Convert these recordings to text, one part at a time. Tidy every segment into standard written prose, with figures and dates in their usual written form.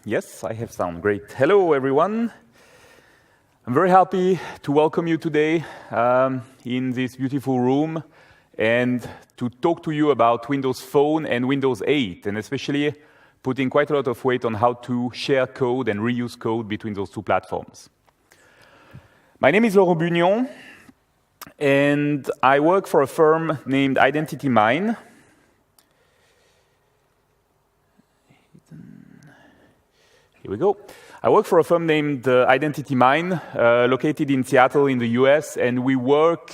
Yes, I have sound. Great. Hello, everyone. I'm very happy to welcome you today in this beautiful room and to talk to you about Windows Phone and Windows 8, and especially putting quite a lot of weight on how to share code and reuse code between those two platforms. My name is Laurent Bugnon, and I work for a firm named Identity Mine. Here we go. I work for a firm named Identity Mine, located in Seattle in the US, and we work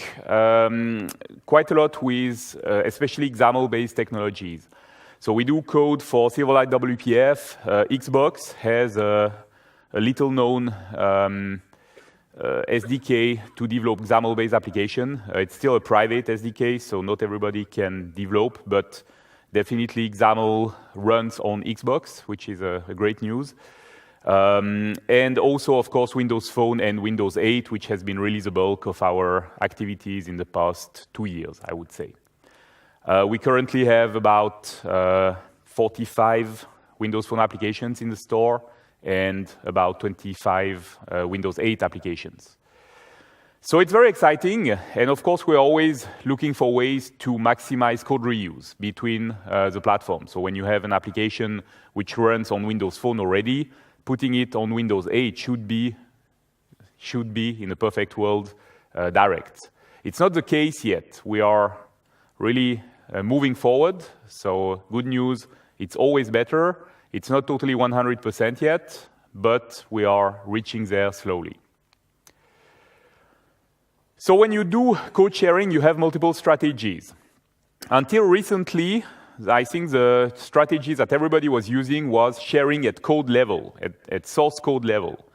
quite a lot with especially XAML-based technologies. So we do code for Silverlight WPF. Xbox has a little-known SDK to develop XAML-based application. It's still a private SDK, so not everybody can develop, but definitely XAML runs on Xbox, which is a great news. And also, of course, Windows Phone and Windows 8, which has been really the bulk of our activities in the past 2 years, I would say. We currently have about 45 Windows Phone applications in the store and about 25 Windows 8 applications. So it's very exciting, and of course we're always looking for ways to maximize code reuse between the platforms. So when you have an application which runs on Windows Phone already, putting it on Windows 8 should be in a perfect world, direct. It's not the case yet. We are really moving forward, so good news, it's always better. It's not totally 100% yet, but we are reaching there slowly. So when you do code sharing, you have multiple strategies. Until recently, I think the strategy that everybody was using was sharing at code level, at source code level.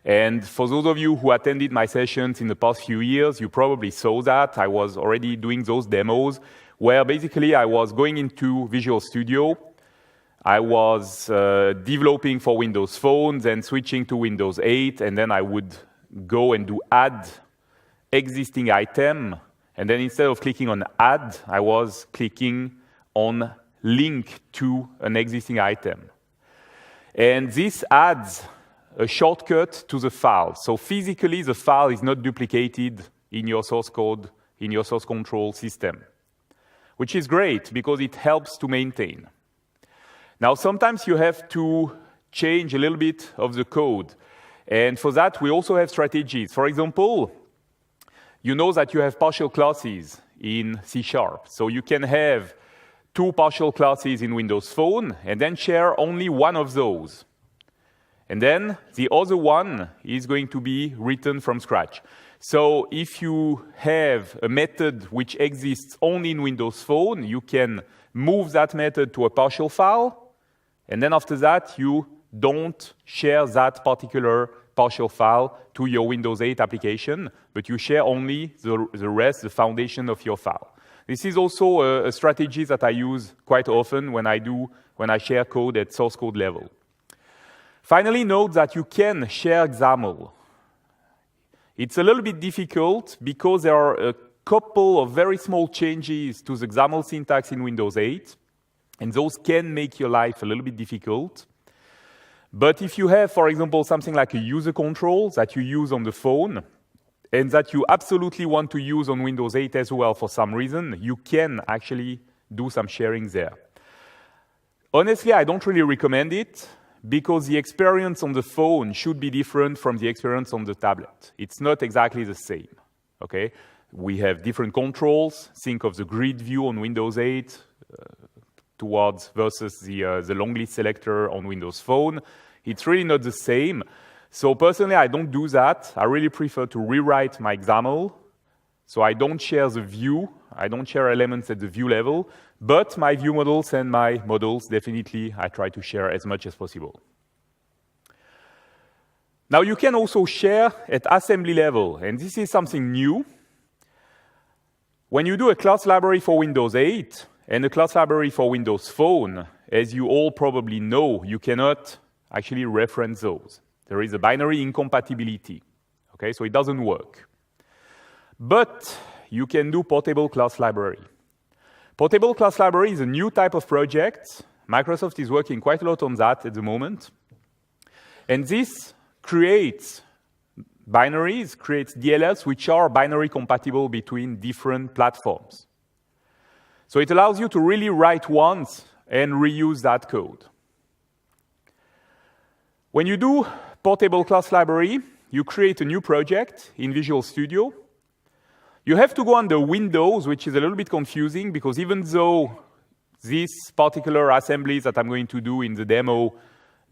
And for those of you who attended my sessions in the past few years, you probably saw that. I was already doing those demos where basically I was going into Visual Studio. I was developing for Windows Phone, then switching to Windows 8, and then I would go and do add existing item. And then instead of clicking on add, I was clicking on link to an existing item. And this adds a shortcut to the file. So physically, the file is not duplicated in your source code, in your source control system, which is great because it helps to maintain. Now, sometimes you have to change a little bit of the code. And for that, we also have strategies. For example, you know that you have partial classes in C#. So you can have 2 partial classes in Windows Phone and then share only one of those. And then the other one is going to be written from scratch. So if you have a method which exists only in Windows Phone, you can move that method to a partial file, and then after that, you don't share that particular partial file to your Windows 8 application, but you share only the rest, the foundation of your file. This is also a strategy that I use quite often when I share code at source code level. Finally, note that you can share XAML. It's a little bit difficult because there are a couple of very small changes to the XAML syntax in Windows 8, and those can make your life a little bit difficult. But if you have, for example, something like a user control that you use on the phone, and that you absolutely want to use on Windows 8 as well for some reason, you can actually do some sharing there. Honestly, I don't really recommend it because the experience on the phone should be different from the experience on the tablet. It's not exactly the same, okay? We have different controls. Think of the grid view on Windows 8 versus the long list selector on Windows Phone. It's really not the same. So personally, I don't do that. I really prefer to rewrite my XAML. So I don't share the view. I don't share elements at the view level. But my view models and my models, definitely, I try to share as much as possible. Now, you can also share at assembly level. And this is something new. When you do a class library for Windows 8 and a class library for Windows Phone, as you all probably know, you cannot actually reference those. There is a binary incompatibility, okay? So it doesn't work. But you can do portable class library. Portable class library is a new type of project. Microsoft is working quite a lot on that at the moment. And this creates binaries, creates DLLs which are binary compatible between different platforms. So it allows you to really write once and reuse that code. When you do portable class library, you create a new project in Visual Studio. You have to go under Windows, which is a little bit confusing because even though this particular assembly that I'm going to do in the demo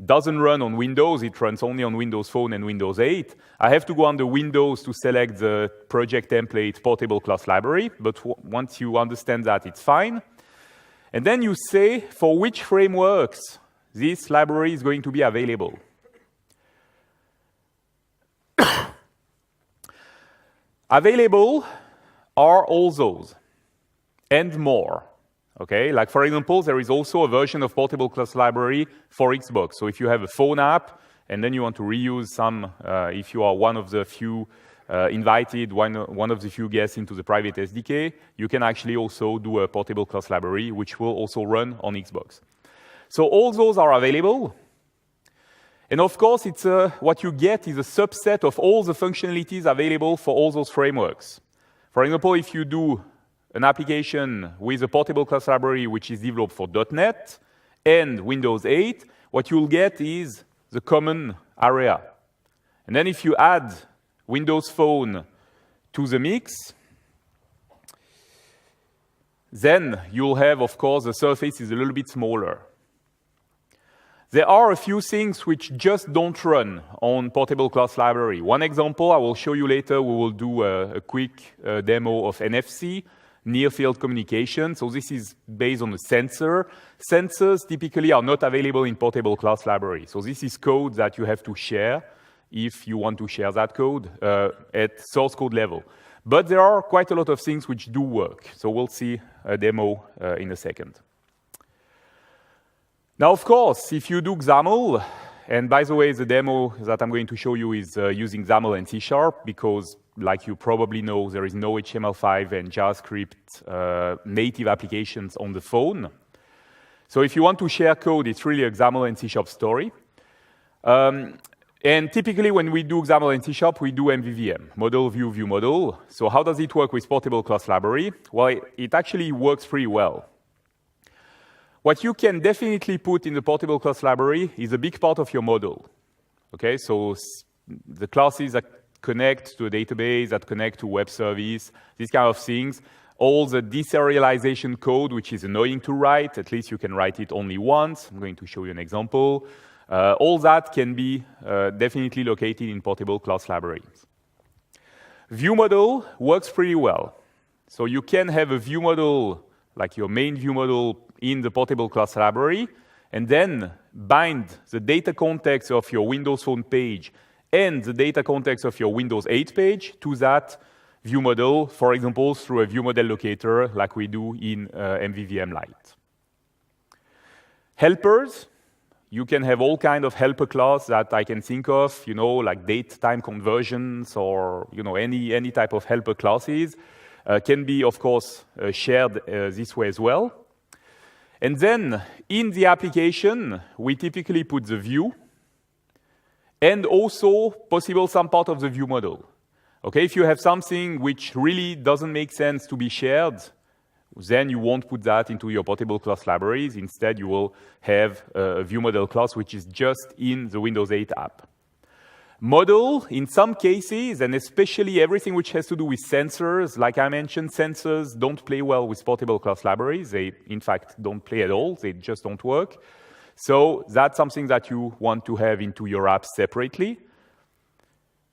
doesn't run on Windows, it runs only on Windows Phone and Windows 8. I have to go under Windows to select the project template portable class library, but once you understand that, it's fine. And then you say for which frameworks this library is going to be available. Available are all those and more. Okay, like for example, there is also a version of portable class library for Xbox. So if you have a phone app and then you want to reuse some, if you are one of the few invited, one of the few guests into the private SDK, you can actually also do a portable class library, which will also run on Xbox. So all those are available. And of course, it's what you get is a subset of all the functionalities available for all those frameworks. For example, if you do an application with a portable class library which is developed for .NET and Windows 8, what you'll get is the common area. And then if you add Windows Phone to the mix, then you'll have, of course, the surface is a little bit smaller. There are a few things which just don't run on portable class library. One example I will show you later, we will do a quick demo of NFC, near-field communication. So this is based on a sensor. Sensors typically are not available in portable class library. So this is code that you have to share if you want to share that code at source code level. But there are quite a lot of things which do work. So we'll see a demo in a second. Now, of course, if you do XAML, and by the way, the demo that I'm going to show you is using XAML and C# because, like you probably know, there is no HTML5 and JavaScript native applications on the phone. So if you want to share code, it's really a XAML and C# story. And typically, when we do XAML and C#, we do MVVM, model, view, view, model. So how does it work with portable class library? Well, it actually works pretty well. What you can definitely put in the portable class library is a big part of your model. Okay, so the classes that connect to a database, that connect to web service, these kind of things, all the deserialization code, which is annoying to write, at least you can write it only once. I'm going to show you an example. All that can be definitely located in portable class libraries. View model works pretty well. So you can have a view model, like your main view model, in the portable class library, and then bind the data context of your Windows Phone page and the data context of your Windows 8 page to that view model, for example, through a view model locator like we do in MVVM Lite. Helpers, you can have all kinds of helper class that I can think of, you know, like date-time conversions or, you know, any type of helper classes can be, of course, shared this way as well. And then in the application, we typically put the view and also possible some part of the view model. Okay, if you have something which really doesn't make sense to be shared, then you won't put that into your portable class libraries. Instead, you will have a view model class which is just in the Windows 8 app. Model, in some cases, and especially everything which has to do with sensors, like I mentioned, sensors don't play well with portable class libraries. They, in fact, don't play at all. They just don't work. So that's something that you want to have into your apps separately.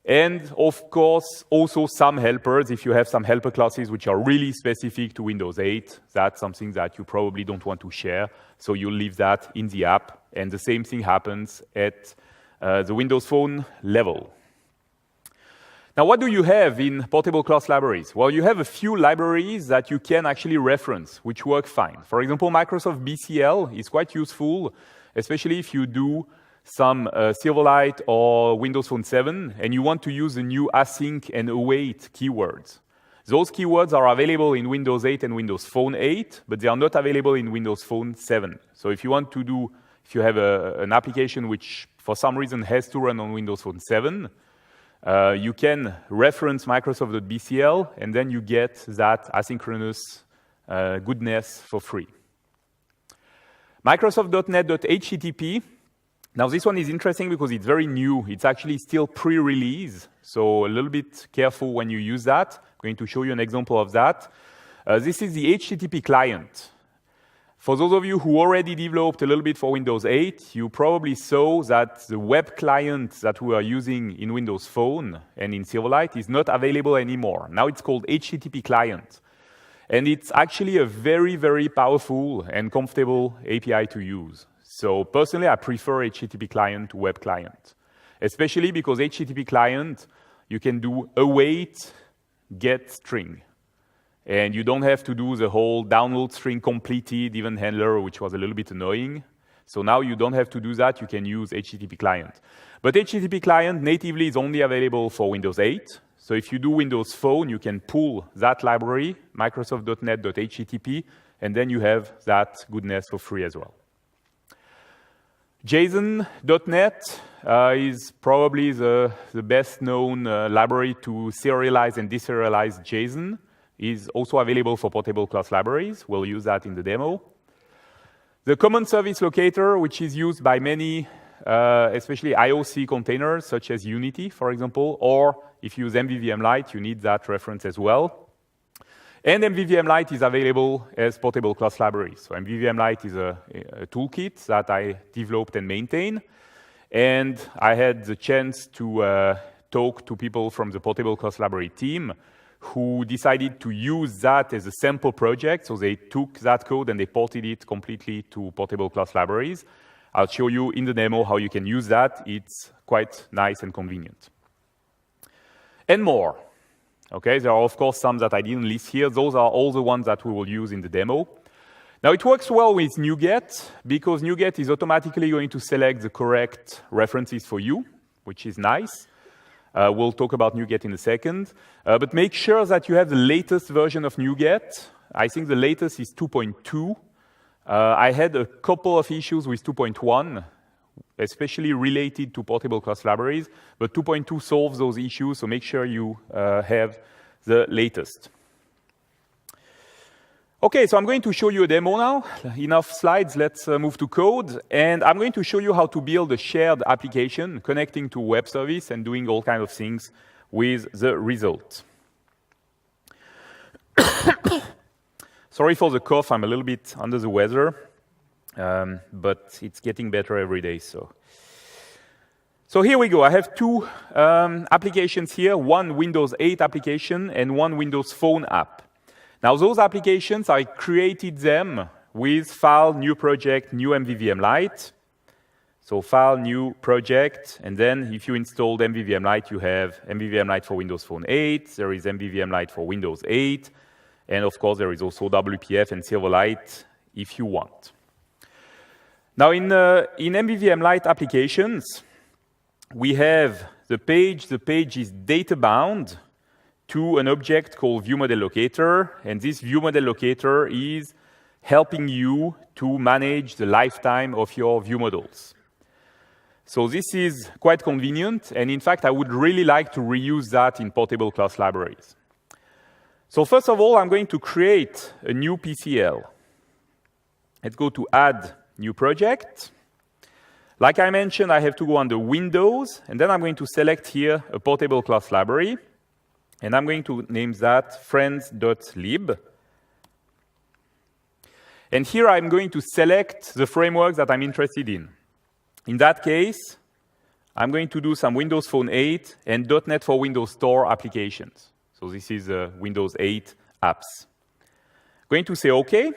And, of course, also some helpers. If you have some helper classes which are really specific to Windows 8, that's something that you probably don't want to share. So you'll leave that in the app. And the same thing happens at the Windows Phone level. Now, what do you have in portable class libraries? Well, you have a few libraries that you can actually reference, which work fine. For example, Microsoft BCL is quite useful, especially if you do some Silverlight or Windows Phone 7, and you want to use the new async and await keywords. Those keywords are available in Windows 8 and Windows Phone 8, but they are not available in Windows Phone 7. So if you want to do if you have an application which for some reason has to run on Windows Phone 7, you can reference Microsoft.bcl, and then you get that asynchronous goodness for free. Microsoft.net.http. Now this one is interesting because it's very new. It's actually still pre-release, so a little bit careful when you use that. I'm going to show you an example of that. This is the HTTP client. For those of you who already developed a little bit for Windows 8, you probably saw that the web client that we are using in Windows Phone and in Silverlight is not available anymore. Now it's called HTTP client. And it's actually a very, very powerful and comfortable API to use. So personally, I prefer HTTP client to web client, especially because HTTP client, you can do await get string. And you don't have to do the whole download string completed event handler, which was a little bit annoying. So now you don't have to do that. You can use HTTP client. But HTTP client natively is only available for Windows 8. So if you do Windows Phone, you can pull that library, Microsoft.net.http, and then you have that goodness for free as well. JSON.net is probably the best known library to serialize and deserialize JSON. Is also available for portable class libraries. We'll use that in the demo. The common service locator, which is used by many, especially IOC containers, such as Unity, for example, or if you use MVVM Lite, you need that reference as well. And MVVM Lite is available as portable class libraries. So MVVM Lite is a toolkit that I developed and maintain. And I had the chance to talk to people from the portable class library team who decided to use that as a sample project. So they took that code and they ported it completely to portable class libraries. I'll show you in the demo how you can use that. It's quite nice and convenient. And more. Okay, there are of course some that I didn't list here. Those are all the ones that we will use in the demo. Now it works well with NuGet because NuGet is automatically going to select the correct references for you, which is nice. We'll talk about NuGet in a second. But make sure that you have the latest version of NuGet. I think the latest is 2.2. I had a couple of issues with 2.1, especially related to portable class libraries. But 2.2 solves those issues, so make sure you have the latest. Okay, so I'm going to show you a demo now. Enough slides, let's move to code. And I'm going to show you how to build a shared application connecting to a web service and doing all kinds of things with the result. Sorry for the cough, I'm a little bit under the weather, but it's getting better every day. So here we go. I have two applications here, one Windows 8 application and one Windows Phone app. Now, those applications, I created them with file, new project, new MVVM Lite. So file, new project, and then if you installed MVVM Lite, you have MVVM Lite for Windows Phone 8, there is MVVM Lite for Windows 8, and of course, there is also WPF and Silverlight if you want. Now, in MVVM Lite applications, we have the page. The page is data-bound to an object called ViewModelLocator, and this ViewModelLocator is helping you to manage the lifetime of your view models. So this is quite convenient, and in fact, I would really like to reuse that in portable class libraries. So first of all, I'm going to create a new PCL. Let's go to Add New Project. Like I mentioned, I have to go under Windows, and then I'm going to select here a portable class library. And I'm going to name that friends.lib. And here I'm going to select the framework that I'm interested in. In that case, I'm going to do some Windows Phone 8 and .NET for Windows Store applications. So this is Windows 8 apps. Going to say OK.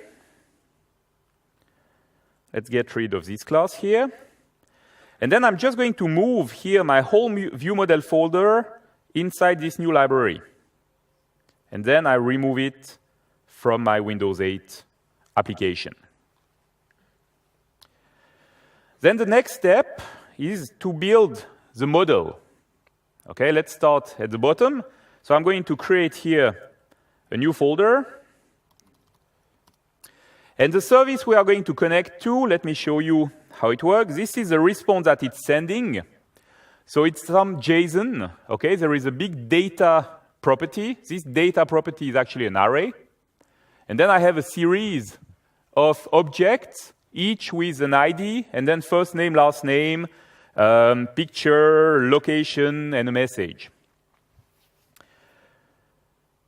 Let's get rid of this class here. And then I'm just going to move here my whole view model folder inside this new library. And then I remove it from my Windows 8 application. Then the next step is to build the model. Okay, let's start at the bottom. So I'm going to create here a new folder. And the service we are going to connect to, let me show you how it works. This is the response that it's sending. So it's some JSON, okay? There is a big data property. This data property is actually an array. And then I have a series of objects, each with an ID, and then first name, last name, picture, location, and a message.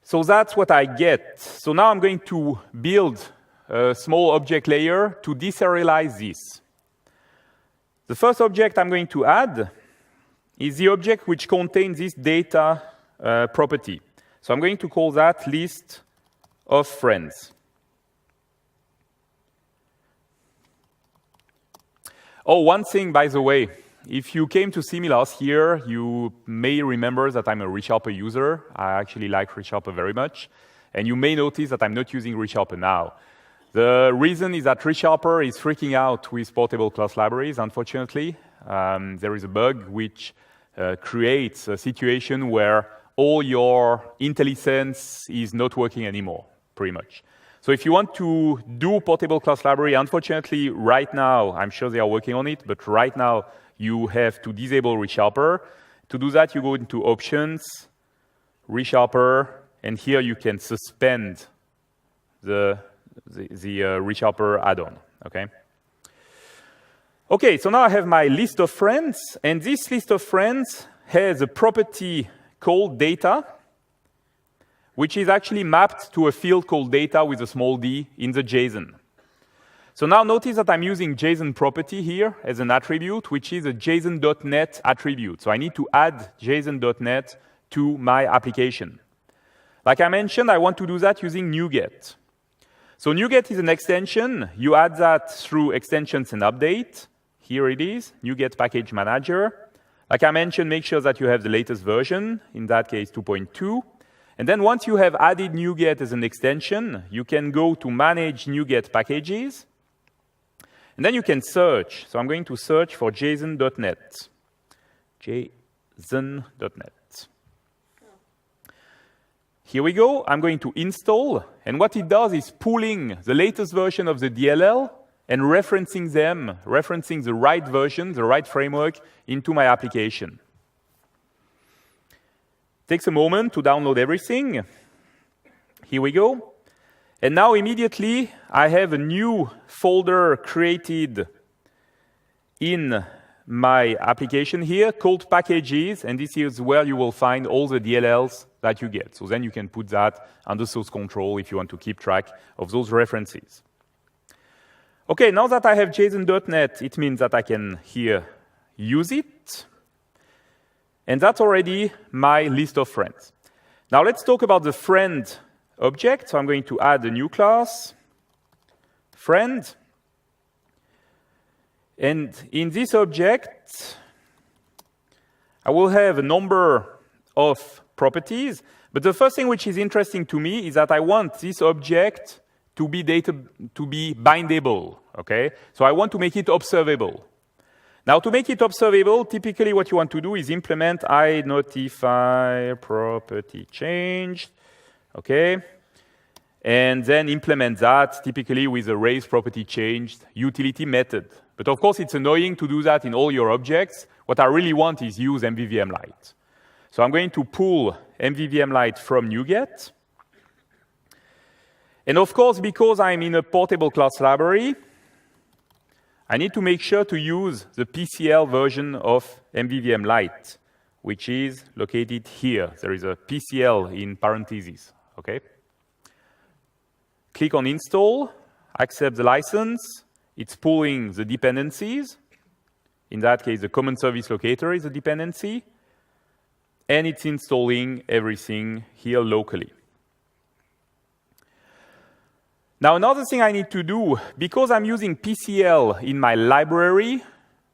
So that's what I get. So now I'm going to build a small object layer to deserialize this. The first object I'm going to add is the object which contains this data property. So I'm going to call that list of friends. Oh, one thing, by the way, if you came to see me last year, you may remember that I'm a ReachHelper user. I actually like ReachHelper very much. And you may notice that I'm not using ReachHelper now. The reason is that ReachHelper is freaking out with portable class libraries, unfortunately. There is a bug which creates a situation where all your IntelliSense is not working anymore, pretty much. So if you want to do portable class library, unfortunately, right now, I'm sure they are working on it, but right now, you have to disable ReachHelper. To do that, you go into Options, ReachHelper, and here you can suspend the ReachHelper add-on, okay? Okay, so now I have my list of friends, and this list of friends has a property called data, which is actually mapped to a field called data with a small d in the JSON. So now notice that I'm using JSON property here as an attribute, which is a JSON.NET attribute. So I need to add JSON.NET to my application. Like I mentioned, I want to do that using NuGet. So NuGet is an extension. You add that through extensions and update. Here it is, NuGet Package Manager. Like I mentioned, make sure that you have the latest version, in that case 2.2. And then once you have added NuGet as an extension, you can go to Manage NuGet Packages. And then you can search. So I'm going to search for JSON.NET. JSON.NET. Here we go. I'm going to install. And what it does is pulling the latest version of the DLL and referencing them, referencing the right version, the right framework into my application. Takes a moment to download everything. Here we go. And now immediately I have a new folder created in my application here called Packages, and this is where you will find all the DLLs that you get. So then you can put that under source control if you want to keep track of those references. Okay, now that I have JSON.NET, it means that I can here use it. And that's already my list of friends. Now let's talk about the friend object. So I'm going to add a new class, friend. And in this object, I will have a number of properties. But the first thing which is interesting to me is that I want this object to be bindable. Okay? So I want to make it observable. Now, to make it observable, typically what you want to do is implement iNotify property changed. Okay? And then implement that typically with a raise property changed utility method. But of course, it's annoying to do that in all your objects. What I really want is use MVVM Lite. So I'm going to pull MVVM Lite from NuGet. And of course, because I'm in a portable class library, I need to make sure to use the PCL version of MVVM Lite, which is located here. There is a PCL in parentheses. Okay? Click on Install, accept the license. It's pulling the dependencies. In that case, the common service locator is a dependency. And it's installing everything here locally. Now, another thing I need to do, because I'm using PCL in my library,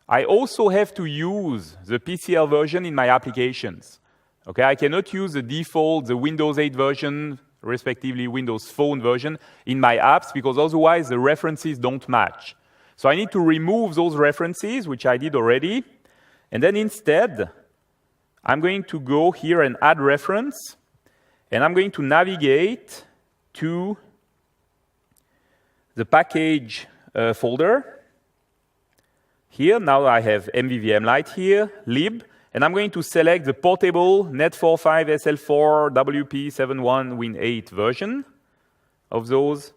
I also have to use the PCL version in my applications. Okay, I cannot use the default, the Windows 8 version, respectively Windows Phone version, in my apps, because otherwise the references don't match. So I need to remove those references, which I did already, and then instead, I'm going to go here and add reference, and I'm going to navigate to the package folder. here. Now I have MVVM Lite here, lib, and I'm going to select the portable Net45 SL4 WP71 Win8 version of those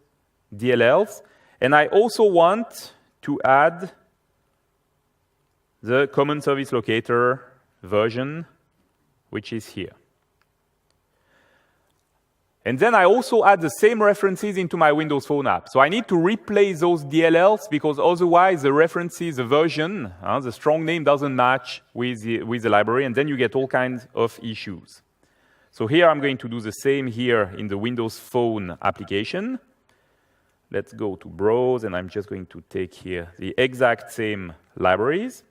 DLLs. And I also want to add the common service locator version, which is here. And then I also add the same references into my Windows Phone app. So I need to replace those DLLs because otherwise the references, the version, the strong name doesn't match with the library, and then you get all kinds of issues. So here I'm going to do the same here in the Windows Phone application. Let's go to Browse, and I'm just going to take here the exact same libraries.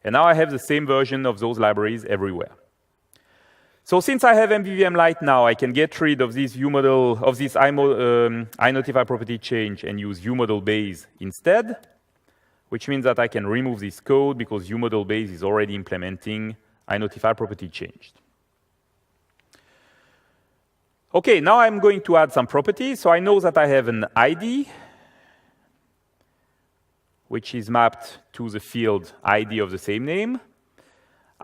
And now I have the same version of those libraries everywhere. So since I have MVVM Lite now, I can get rid of this viewModel, of this iNotify property change and use viewModel base instead, which means that I can remove this code because viewModel base is already implementing iNotify property changed. Okay, now I'm going to add some properties. So I know that I have an ID, which is mapped to the field ID of the same name.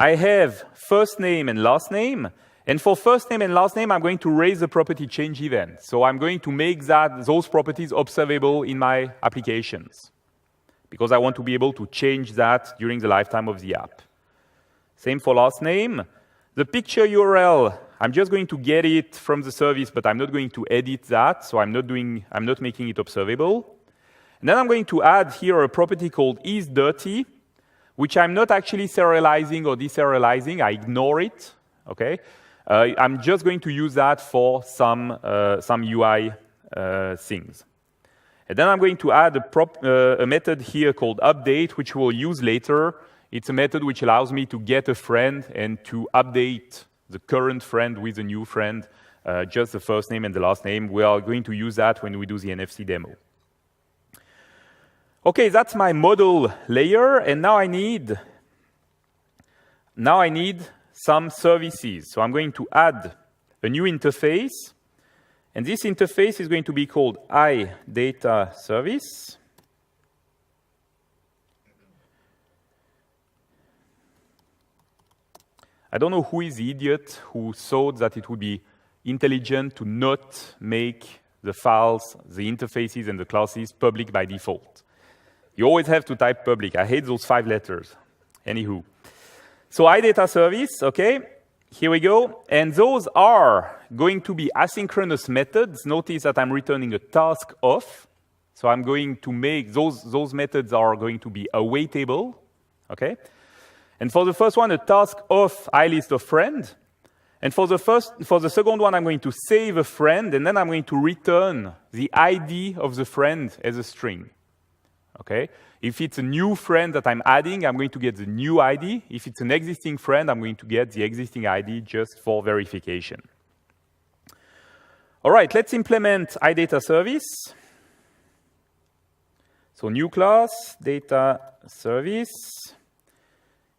I have first name and last name. And for first name and last name, I'm going to raise the property change event. So I'm going to make those properties observable in my applications because I want to be able to change that during the lifetime of the app. Same for last name. The picture URL, I'm just going to get it from the service, but I'm not going to edit that. So I'm not making it observable. And then I'm going to add here a property called isDirty, which I'm not actually serializing or deserializing. I ignore it, okay? I'm just going to use that for some UI things. And then I'm going to add a method here called update, which we'll use later. It's a method which allows me to get a friend and to update the current friend with a new friend, just the first name and the last name. We are going to use that when we do the NFC demo. Okay, that's my model layer, and now I need some services. So I'm going to add a new interface, and this interface is going to be called iData Service. I don't know who is the idiot who thought that it would be intelligent to not make the files, the interfaces, and the classes public by default. You always have to type public. I hate those 5 letters. Anywho. So iData Service, okay, here we go. And those are going to be asynchronous methods. Notice that I'm returning a task off. So I'm going to make those methods are going to be awaitable, okay? And for the first one, a task of iList of friend. And for the second one, I'm going to save a friend, and then I'm going to return the ID of the friend as a string. Okay? If it's a new friend that I'm adding, I'm going to get the new ID. If it's an existing friend, I'm going to get the existing ID just for verification. All right, let's implement iData Service. So new class, data service.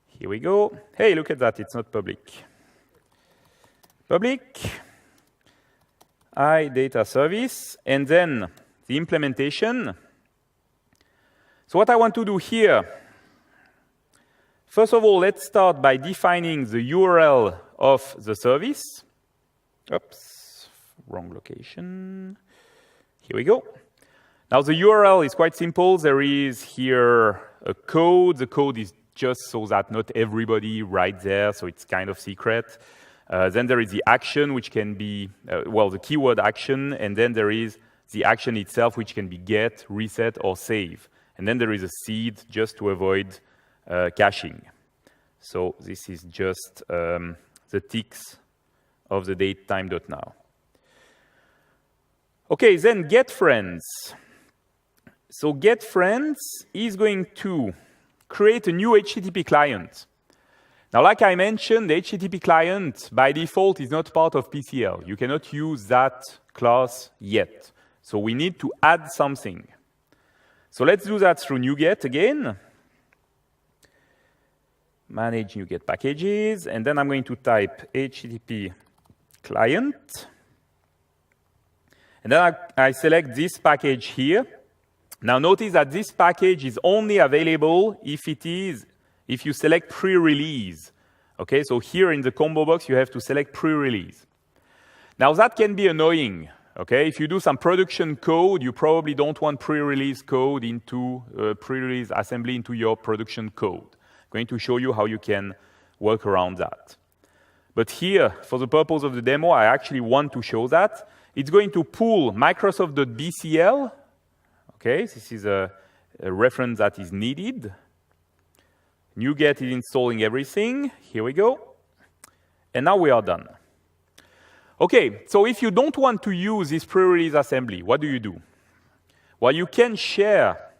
Here we go. Hey, look at that, it's not public. Public, iData Service, and then the implementation. So what I want to do here, first of all, let's start by defining the URL of the service. Oops, wrong location. Here we go. Now the URL is quite simple. There is here a code. The code is just so that not everybody writes there, so it's kind of secret. Then there is the action, which can be, the keyword action, and then there is the action itself, which can be get, reset, or save. And then there is a seed just to avoid caching. So this is just the ticks of the datetime.now. Okay, then get friends. So get friends is going to create a new HTTP client. Now, like I mentioned, the HTTP client by default is not part of PCL. You cannot use that class yet. So we need to add something. So let's do that through NuGet again. Manage NuGet packages, and then I'm going to type HTTP client. And then I select this package here, Now notice that this package is only available if you select pre-release. Okay, so here in the combo box, you have to select pre-release. Now that can be annoying. Okay, if you do some production code, you probably don't want pre-release code into pre-release assembly into your production code. I'm going to show you how you can work around that. But here, for the purpose of the demo, I actually want to show that. It's going to pull Microsoft.bcl. Okay, this is a reference that is needed. NuGet is installing everything. Here we go. And now we are done. Okay, so if you don't want to use this pre-release assembly, what do? Well, you can share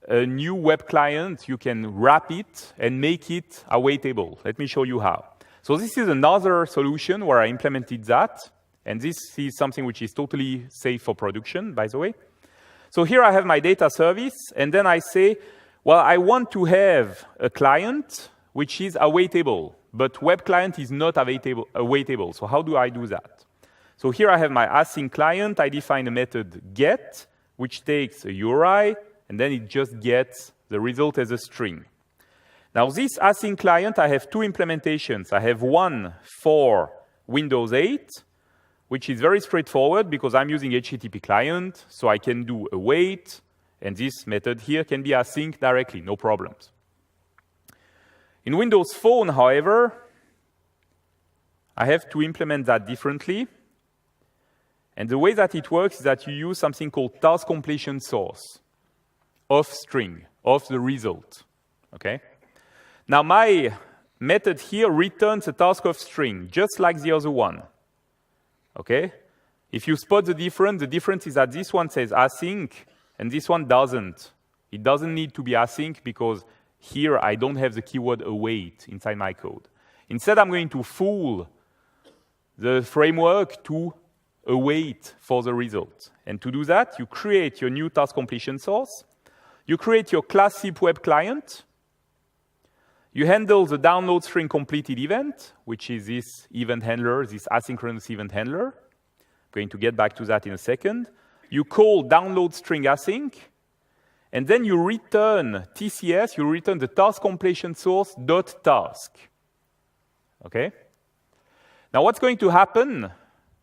a new web client. You can wrap it and make it awaitable. Let me show you how. So this is another solution where I implemented that. And this is something which is totally safe for production, by the way. So here I have my data service. And then I say, well, I want to have a client which is awaitable. But web client is not awaitable. So how do I do that? So here I have my async client. I define a method get, which takes a URI, and then it just gets the result as a string. Now this async client, I have two implementations. I have one for Windows 8, which is very straightforward because I'm using HTTP client, so I can do await, and this method here can be async directly, no problems. In Windows Phone, however, I have to implement that differently. And the way that it works is that you use something called task completion source of string, of the result. Okay? Now my method here returns a task of string, just like the other one. Okay? If you spot the difference is that this one says async, and this one doesn't. It doesn't need to be async because here I don't have the keyword await inside my code. Instead, I'm going to fool the framework to await for the result. And to do that, you create your new task completion source. You create your class zip web client. You handle the download string completed event, which is this event handler, this asynchronous event handler. I'm going to get back to that in a second. You call download string async. And then you return TCS, you return the task completion source dot task. Okay? Now what's going to happen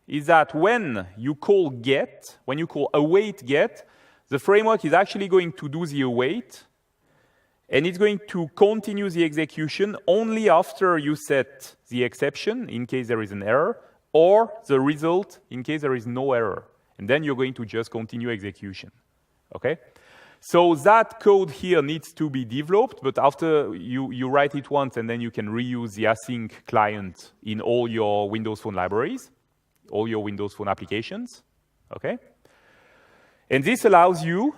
is that when you call get, when you call await get, the framework is actually going to do the await, and it's going to continue the execution only after you set the exception in case there is an error, or the result in case there is no error. And then you're going to just continue execution. Okay? So that code here needs to be developed, but after you write it once, and then you can reuse the async client in all your Windows Phone libraries, all your Windows Phone applications. Okay? And this allows you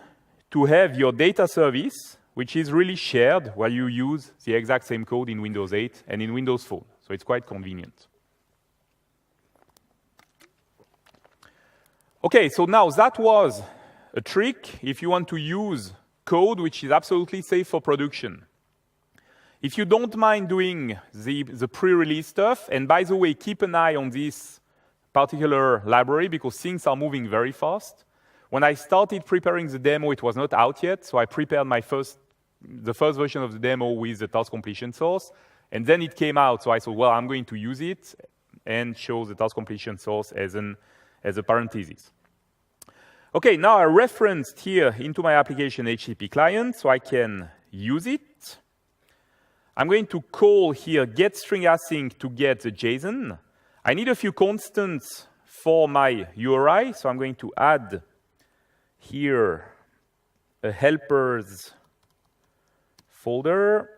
to have your data service, which is really shared, where you use the exact same code in Windows 8 and in Windows Phone. So it's quite convenient. Okay, so now that was a trick if you want to use code which is absolutely safe for production. If you don't mind doing the pre-release stuff, and by the way, keep an eye on this particular library because things are moving very fast. When I started preparing the demo, it was not out yet, so I prepared the first version of the demo with the task completion source, and then it came out, so I thought, well, I'm going to use it and show the task completion source as a parenthesis. Okay, now I referenced here into my application HTTP client, so I can use it. I'm going to call here getStringAsync to get the JSON. I need a few constants for my URI, so I'm going to add here a helpers folder,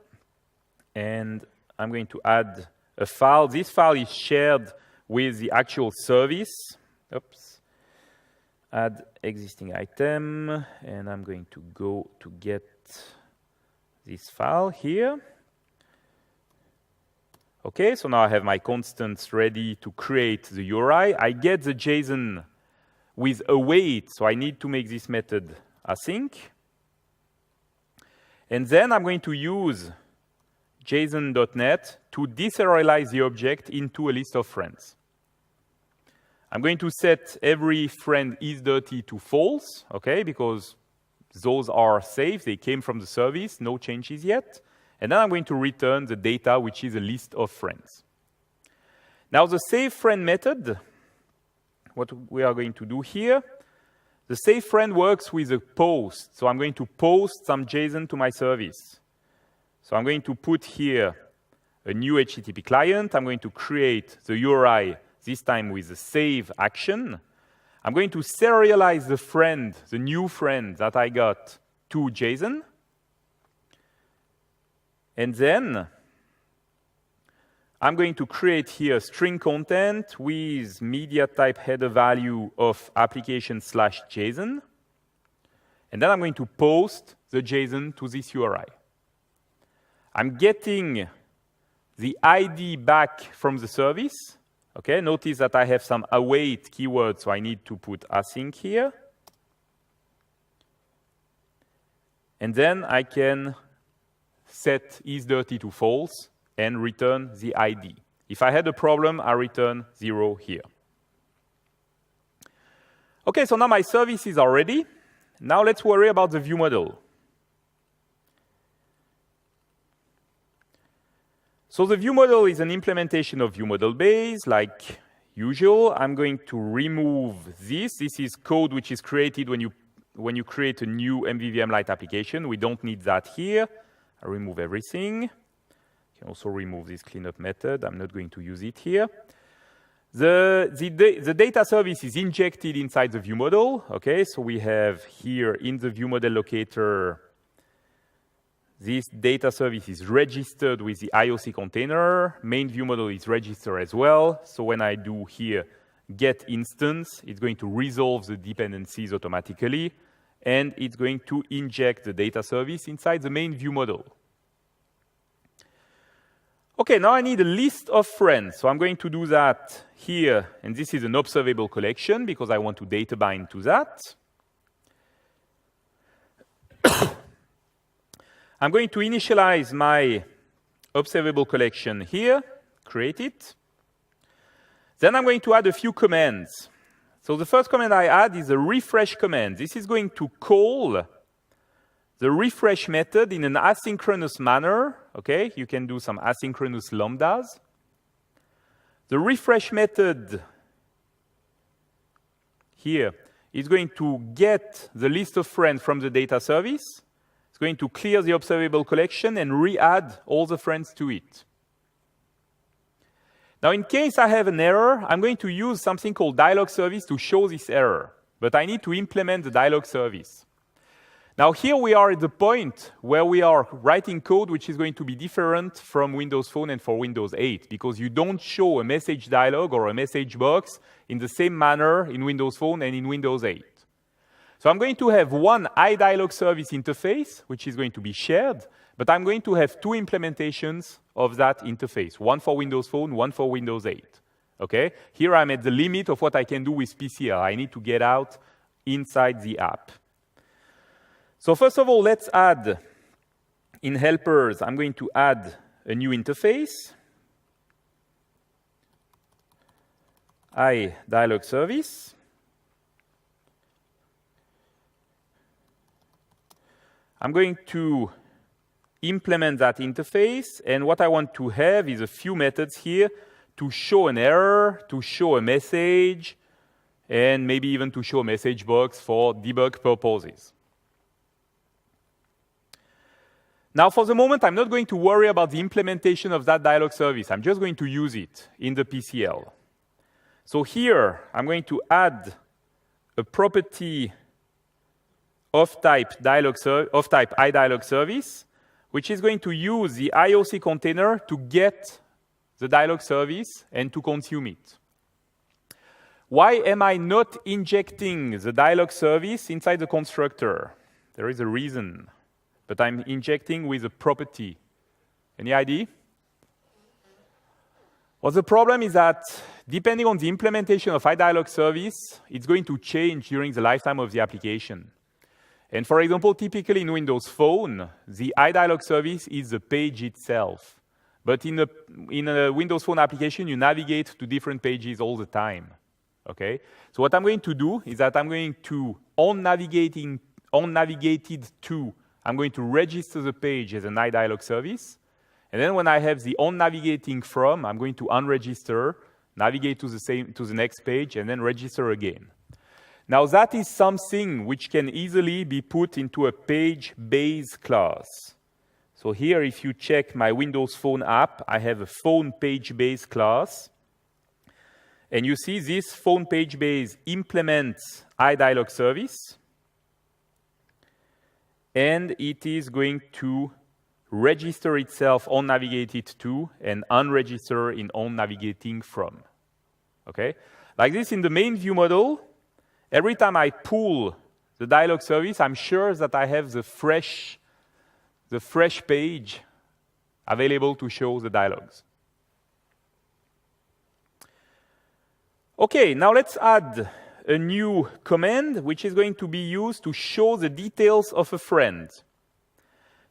and I'm going to add a file. This file is shared with the actual service. Oops. Add existing item, and I'm going to go to get this file here. Okay, so now I have my constants ready to create the URI. I get the JSON with await, so I need to make this method async. And then I'm going to use JSON.NET to deserialize the object into a list of friends. I'm going to set every friend is dirty to false, okay, because those are safe. They came from the service, no changes yet. And then I'm going to return the data, which is a list of friends. Now, the save friend method, what we are going to do here, the save friend works with a post. So I'm going to post some JSON to my service. So I'm going to put here a new HTTP client. I'm going to create the URI, this time with the save action. I'm going to serialize the friend, the new friend that I got, to JSON. And then I'm going to create here string content with media type header value of application/JSON. And then I'm going to post the JSON to this URI. I'm getting the ID back from the service. Okay, notice that I have some await keyword, so I need to put async here. And then I can set isDirty to false and return the ID. If I had a problem, I return 0 here. Okay, so now my services are ready. Now let's worry about the view model. So the view model is an implementation of view model base, like usual. I'm going to remove this. This is code which is created when you create a new MVVM Lite application. We don't need that here. I remove everything. You can also remove this cleanup method. I'm not going to use it here. The data service is injected inside the view model. Okay, so we have here in the view model locator, this data service is registered with the IOC container. Main view model is registered as well. So when I do here get instance, it's going to resolve the dependencies automatically, and it's going to inject the data service inside the main view model. Okay, now I need a list of friends. So I'm going to do that here, and this is an observable collection because I want to data bind to that. I'm going to initialize my observable collection here, create it. Then I'm going to add a few commands. So the first command I add is a refresh command. This is going to call the refresh method in an asynchronous manner. Okay, you can do some asynchronous lambdas. The refresh method here is going to get the list of friends from the data service. It's going to clear the observable collection and re-add all the friends to it. Now, in case I have an error, I'm going to use something called dialog service to show this error. But I need to implement the dialog service. Now, here we are at the point where we are writing code which is going to be different from Windows Phone and for Windows 8, because you don't show a message dialog or a message box in the same manner in Windows Phone and in Windows 8. So I'm going to have one iDialog service interface, which is going to be shared, but I'm going to have two implementations of that interface, one for Windows Phone, one for Windows 8. Okay? Here I'm at the limit of what I can do with PCL. I need to get out inside the app. So first of all, let's add, in helpers, I'm going to add a new interface, iDialog service. I'm going to implement that interface, and what I want to have is a few methods here to show an error, to show a message, and maybe even to show a message box for debug purposes. Now, for the moment, I'm not going to worry about the implementation of that dialog service. I'm just going to use it in the PCL. So here, I'm going to add a property of type iDialog service, which is going to use the IOC container to get the dialog service and to consume it. Why am I not injecting the dialog service inside the constructor? There is a reason, but I'm injecting with a property. Any idea? Well, the problem is that depending on the implementation of iDialog service, it's going to change during the lifetime of the application. And for example, typically in Windows Phone, the iDialog service is the page itself. But in a Windows Phone application, you navigate to different pages all the time. Okay? So what I'm going to do is that I'm going to, on navigated to, I'm going to register the page as an iDialog service. And then when I have the on navigating from, I'm going to unregister, navigate to the next page, and then register again. Now that is something which can easily be put into a page base class. So here, if you check my Windows Phone app, I have a phone page base class. And you see this phone page base implements iDialog service. And it is going to register itself on navigated to and unregister in on navigating from. Okay? Like this in the main view model, every time I pull the dialog service, I'm sure that I have the fresh page available to show the dialogues. Okay, now let's add a new command which is going to be used to show the details of a friend.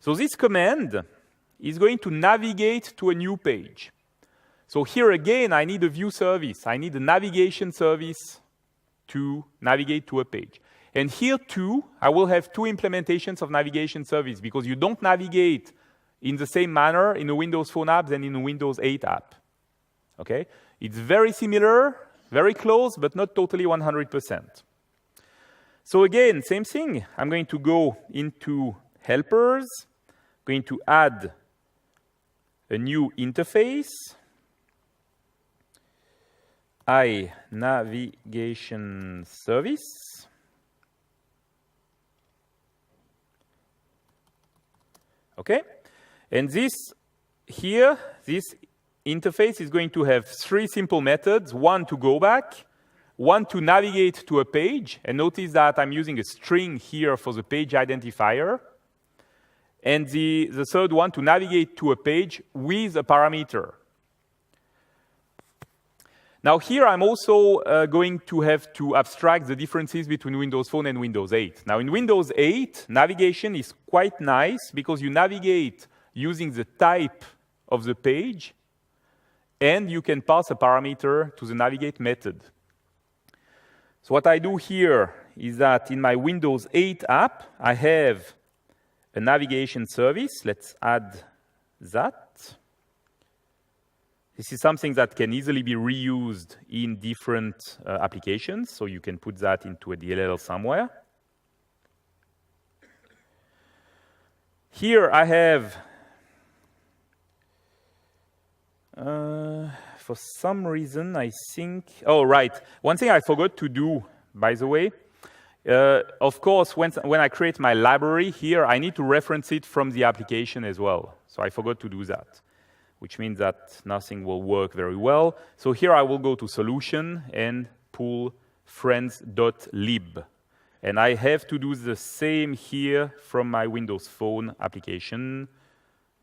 So this command is going to navigate to a new page. So here again, I need a view service. I need a navigation service to navigate to a page. And here too, I will have two implementations of navigation service because you don't navigate in the same manner in a Windows Phone app than in a Windows 8 app. Okay? It's very similar, very close, but not totally 100%. So again, same thing. I'm going to go into helpers, going to add a new interface, iNavigation service. Okay, and this here, this interface is going to have three simple methods: one to go back, one to navigate to a page, and notice that I'm using a string here for the page identifier, and the third one to navigate to a page with a parameter. Now here I'm also going to have to abstract the differences between Windows Phone and Windows 8. Now in Windows 8, navigation is quite nice because you navigate using the type of the page and you can pass a parameter to the navigate method. So what I do here is that in my Windows 8 app, I have a navigation service. Let's add that. This is something that can easily be reused in different applications, so you can put that into a DLL somewhere. Here I have, for some reason, I think, oh, right. One thing I forgot to do, by the way, of course, when I create my library here, I need to reference it from the application as well. So I forgot to do that, which means that nothing will work very well. So here I will go to Solution and pull friends.lib. And I have to do the same here from my Windows Phone application.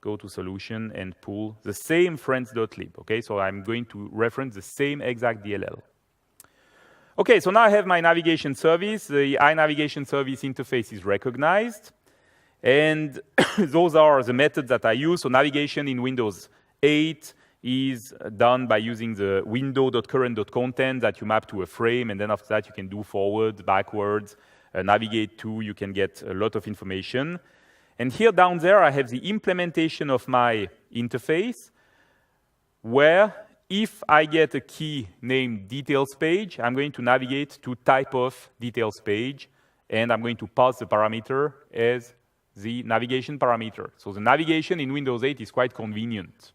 Go to Solution and pull the same friends.lib. Okay, so I'm going to reference the same exact DLL. Okay, so now I have my navigation service. The iNavigation service interface is recognized. And those are the methods that I use. So navigation in Windows 8 is done by using the window.current.content that you map to a frame, and then after that you can do forward, backwards, navigate to, you can get a lot of information. And here down there I have the implementation of my interface, where if I get a key named details page, I'm going to navigate to type of details page, and I'm going to pass the parameter as the navigation parameter. So the navigation in Windows 8 is quite convenient.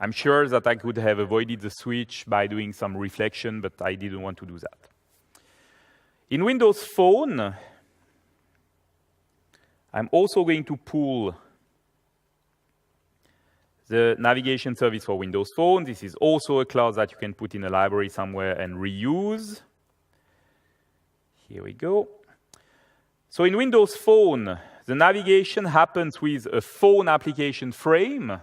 I'm sure that I could have avoided the switch by doing some reflection, but I didn't want to do that. In Windows Phone, I'm also going to pull the navigation service for Windows Phone. This is also a class that you can put in a library somewhere and reuse. Here we go. So in Windows Phone, the navigation happens with a phone application frame,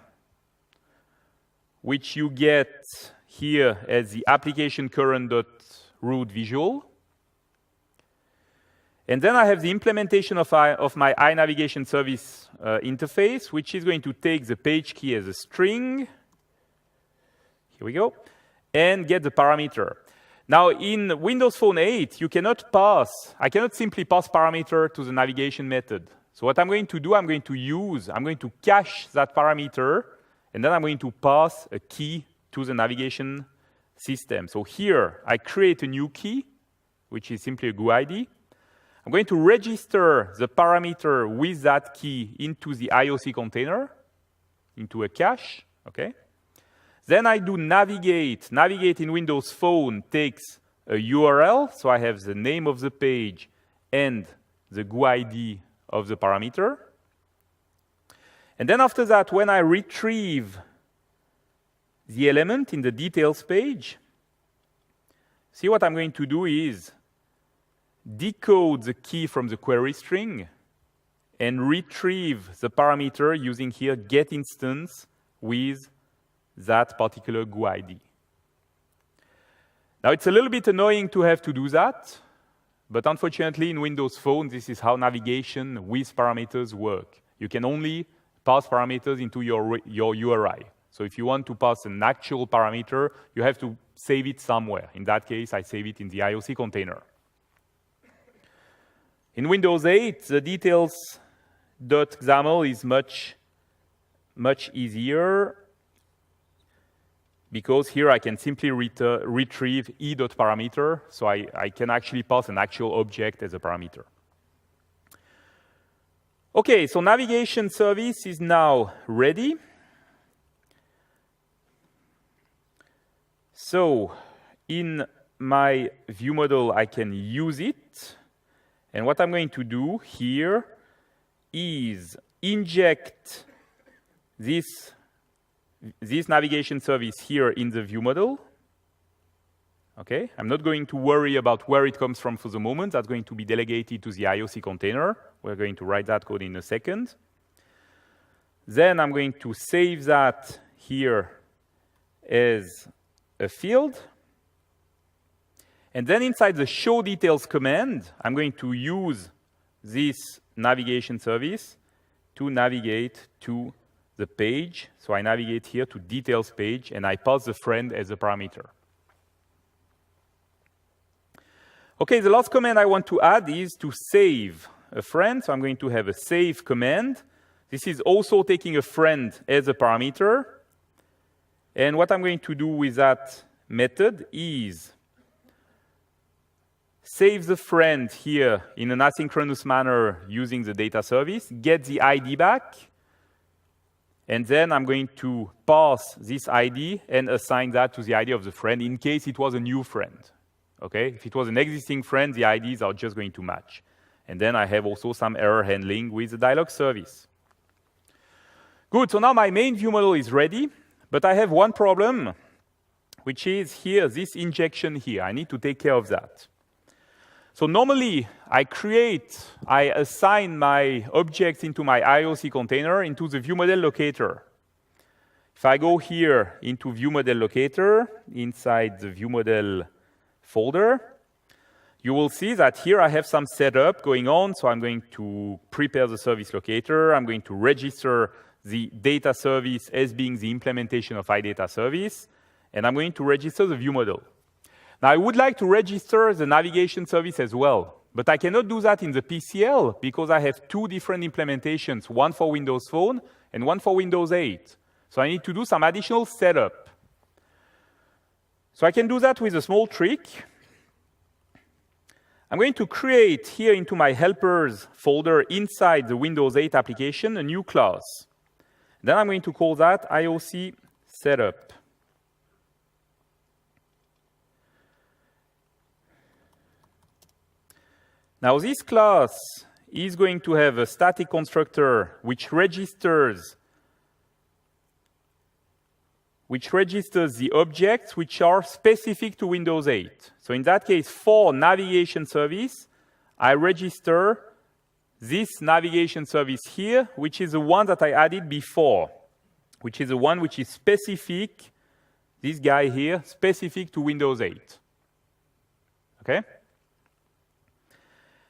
which you get here as the application current.root visual. And then I have the implementation of my iNavigation service interface, which is going to take the page key as a string. Here we go. And get the parameter. Now, in Windows Phone 8, I cannot simply pass parameter to the navigation method. So what I'm going to do, I'm going to cache that parameter, and then I'm going to pass a key to the navigation system. So here, I create a new key, which is simply a GUID. I'm going to register the parameter with that key into the IOC container, into a cache, okay? Then I do navigate. Navigate in Windows Phone takes a URL, so I have the name of the page and the GUID of the parameter. And then after that, when I retrieve the element in the details page, see what I'm going to do is decode the key from the query string and retrieve the parameter using here getInstance with that particular GUID. Now, it's a little bit annoying to have to do that, but unfortunately, in Windows Phone, this is how navigation with parameters work. You can only pass parameters into your URI. So if you want to pass an actual parameter, you have to save it somewhere. In that case, I save it in the IOC container. In Windows 8, the details.xaml is much easier, because here I can simply retrieve e.parameter, so I can actually pass an actual object as a parameter. Okay, so navigation service is now ready. So in my view model, I can use it. And what I'm going to do here is inject this navigation service here in the view model. Okay, I'm not going to worry about where it comes from for the moment. That's going to be delegated to the IOC container. We're going to write that code in a second. Then I'm going to save that here as a field. And then inside the show details command, I'm going to use this navigation service to navigate to the page. So I navigate here to details page, and I pass the friend as a parameter. Okay, the last command I want to add is to save a friend. So I'm going to have a save command. This is also taking a friend as a parameter. And what I'm going to do with that method is save the friend here in an asynchronous manner using the data service, get the ID back, and then I'm going to pass this ID and assign that to the ID of the friend in case it was a new friend. Okay? If it was an existing friend, the IDs are just going to match. And then I have also some error handling with the dialog service. Good, so now my main view model is ready, but I have one problem, which is here, this injection here. I need to take care of that. So normally, I assign my objects into my IOC container into the view model locator. If I go here into view model locator, inside the view model folder, you will see that here I have some setup going on. So I'm going to prepare the service locator. I'm going to register the data service as being the implementation of iData service. And I'm going to register the view model. Now, I would like to register the navigation service as well, but I cannot do that in the PCL because I have two different implementations, one for Windows Phone and one for Windows 8. So I need to do some additional setup. So I can do that with a small trick. I'm going to create here into my helpers folder inside the Windows 8 application a new class. Then I'm going to call that IOC setup. Now this class is going to have a static constructor which registers the objects which are specific to Windows 8. So in that case, for navigation service, I register this navigation service here, which is the one that I added before, which is the one which is specific, this guy here, specific to Windows 8. Okay?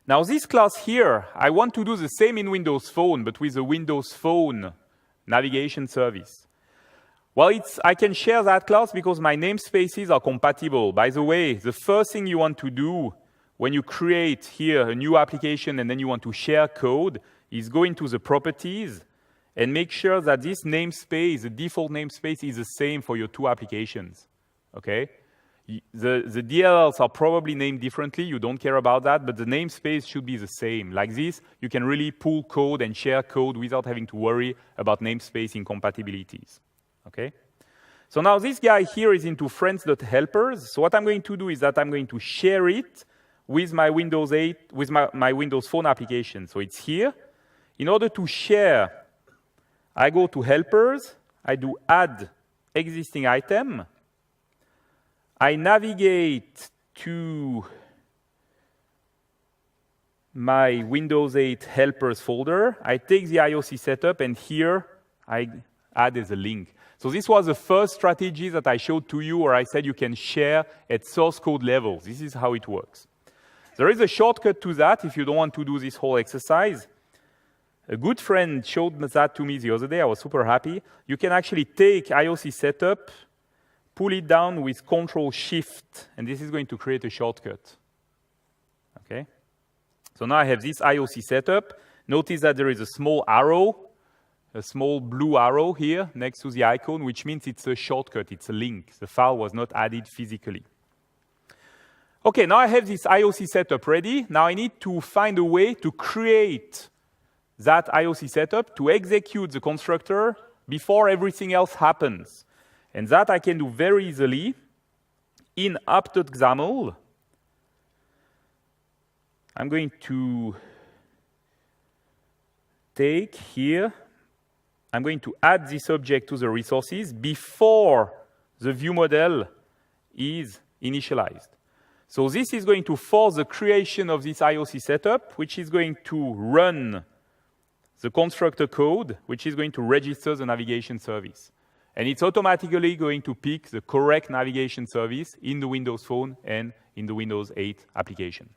Now this class here, I want to do the same in Windows Phone, but with the Windows Phone navigation service. Well, I can share that class because my namespaces are compatible. By the way, the first thing you want to do when you create here a new application and then you want to share code is go into the properties and make sure that this namespace, the default namespace, is the same for your two applications. Okay? The DLLs are probably named differently. You don't care about that, but the namespace should be the same. Like this, you can really pull code and share code without having to worry about namespace incompatibilities. Okay? So now this guy here is into friends.helpers. So what I'm going to do is that I'm going to share it with my Windows 8, with my Windows Phone application. So it's here. In order to share, I go to helpers, I do add existing item, I navigate to my Windows 8 helpers folder, I take the IOC setup, and here I add as a link. So this was the first strategy that I showed to you where I said you can share at source code level. This is how it works. There is a shortcut to that if you don't want to do this whole exercise. A good friend showed that to me the other day. I was super happy. You can actually take IOC setup, pull it down with Control-Shift, and this is going to create a shortcut. Okay? So now I have this IOC setup. Notice that there is a small arrow, a small blue arrow here next to the icon, which means it's a shortcut, it's a link. The file was not added physically. Okay, now I have this IOC setup ready. Now I need to find a way to create that IOC setup to execute the constructor before everything else happens. And that I can do very easily in app.xaml. I'm going to take here, I'm going to add this object to the resources before the view model is initialized. So this is going to force the creation of this IOC setup, which is going to run the constructor code, which is going to register the navigation service. And it's automatically going to pick the correct navigation service in the Windows Phone and in the Windows 8 application.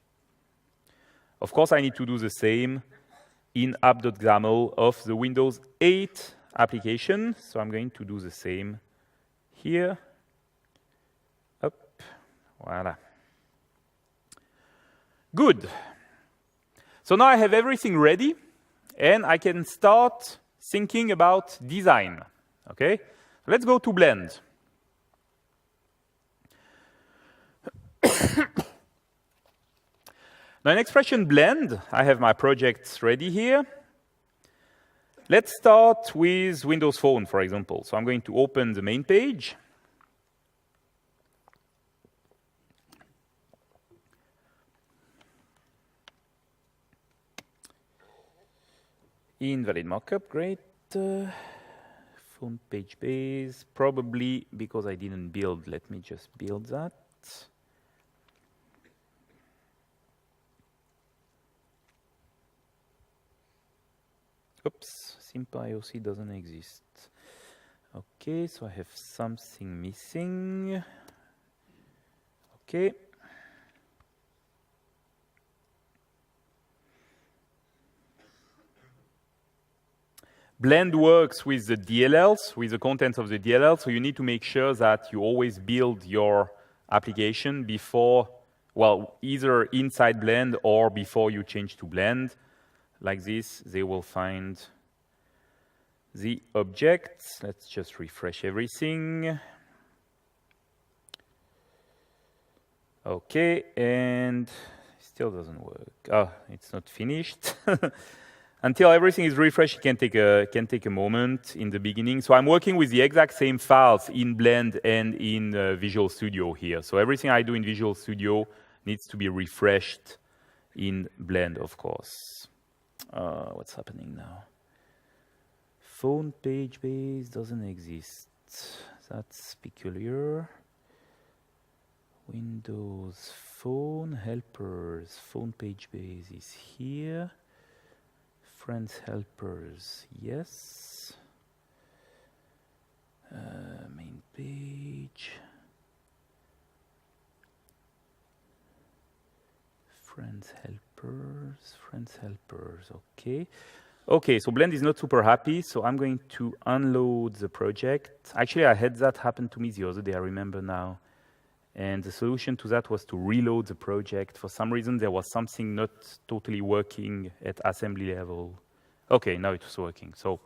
Of course, I need to do the same in app.xaml of the Windows 8 application. So I'm going to do the same here. Up. Voila. Good. So now I have everything ready, and I can start thinking about design. Okay? Let's go to Blend. Now in Expression Blend, I have my projects ready here. Let's start with Windows Phone, for example. So I'm going to open the main page. Invalid markup, great. Phone page base, probably because I didn't build. Let me just build that. Oops, simple IOC doesn't exist. Okay, so I have something missing. Okay. Blend works with the DLLs, with the contents of the DLL, so you need to make sure that you always build your application before, well, either inside Blend or before you change to Blend. Like this, they will find the objects. Let's just refresh everything. Okay, and still doesn't work. Oh, it's not finished. Until everything is refreshed, it can take a moment in the beginning. So I'm working with the exact same files in Blend and in Visual Studio here. So everything I do in Visual Studio needs to be refreshed in Blend, of course. What's happening now? Phone page base doesn't exist. That's peculiar. Windows Phone helpers. Phone page base is here. Friends helpers, yes. Main page. Friends helpers, okay. Okay, so Blend is not super happy, so I'm going to unload the project. Actually, I had that happen to me the other day, I remember now. And the solution to that was to reload the project. For some reason, there was something not totally working at assembly level. Okay, now it's working. So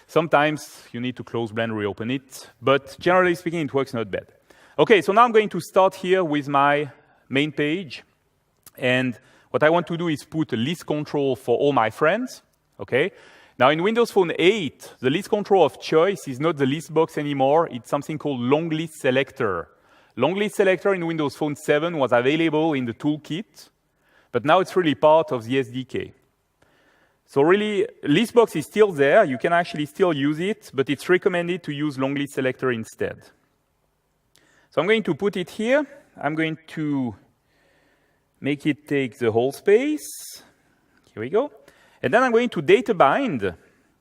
sometimes you need to close Blend, reopen it. But generally speaking, it works not bad. Okay, so now I'm going to start here with my main page. And what I want to do is put a list control for all my friends. Okay. Now in Windows Phone 8, the list control of choice is not the list box anymore. It's something called long list selector. Long list selector in Windows Phone 7 was available in the toolkit, but now it's really part of the SDK. So really, list box is still there. You can actually still use it, but it's recommended to use long list selector instead. So I'm going to put it here. I'm going to make it take the whole space. Here we go. And then I'm going to data bind.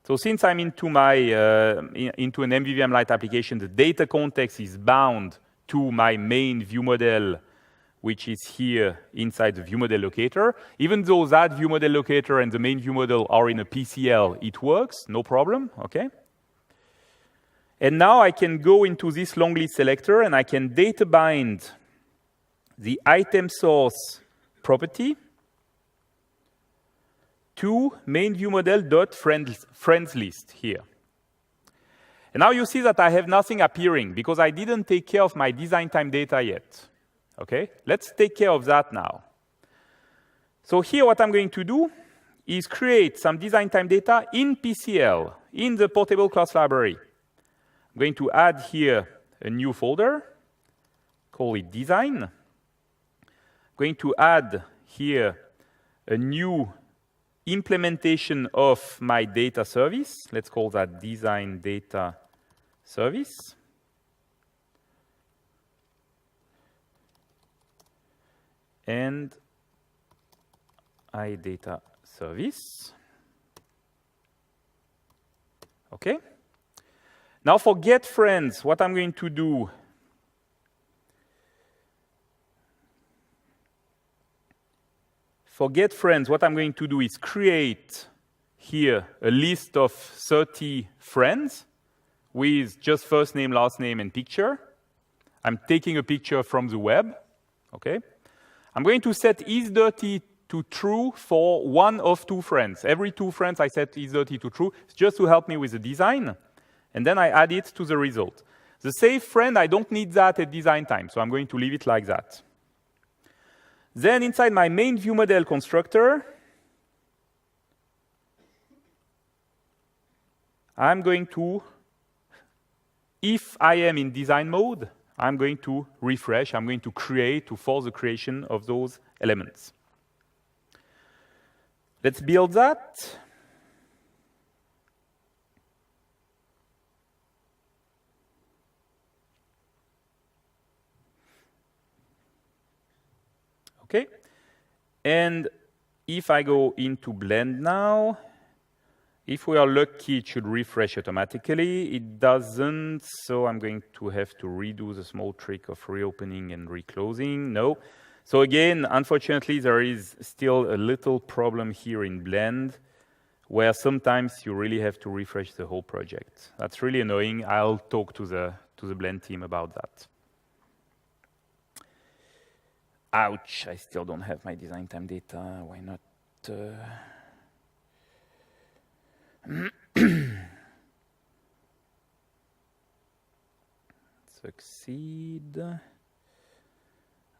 So since I'm into my into an MVVM Lite application, the data context is bound to my main view model, which is here inside the view model locator. Even though that view model locator and the main view model are in a PCL, it works, no problem, okay? And now I can go into this long list selector and I can data bind the item source property to main view model dot friends list here. And now you see that I have nothing appearing because I didn't take care of my design time data yet. Okay, let's take care of that now. So here what I'm going to do is create some design time data in PCL, in the portable class library. I'm going to add here a new folder, call it design. I'm going to add here a new implementation of my data service. Let's call that design data service. And iData service. Okay. Now for get friends, what I'm going to do is create here a list of 30 friends with just first name, last name, and picture. I'm taking a picture from the web. Okay. I'm going to set isDirty to true for one of two friends. Every two friends I set isDirty to true. It's just to help me with the design. And then I add it to the result. The save friend, I don't need that at design time, so I'm going to leave it like that. Then inside my main view model constructor, I'm going to, if I am in design mode, I'm going to refresh, I'm going to create, to force the creation of those elements. Let's build that. Okay, and if I go into Blend now, if we are lucky, it should refresh automatically. It doesn't, so I'm going to have to redo the small trick of reopening and reclosing. No. So again, unfortunately, there is still a little problem here in Blend where sometimes you really have to refresh the whole project. That's really annoying. I'll talk to the Blend team about that. Ouch, I still don't have my design time data. Why not? Succeed.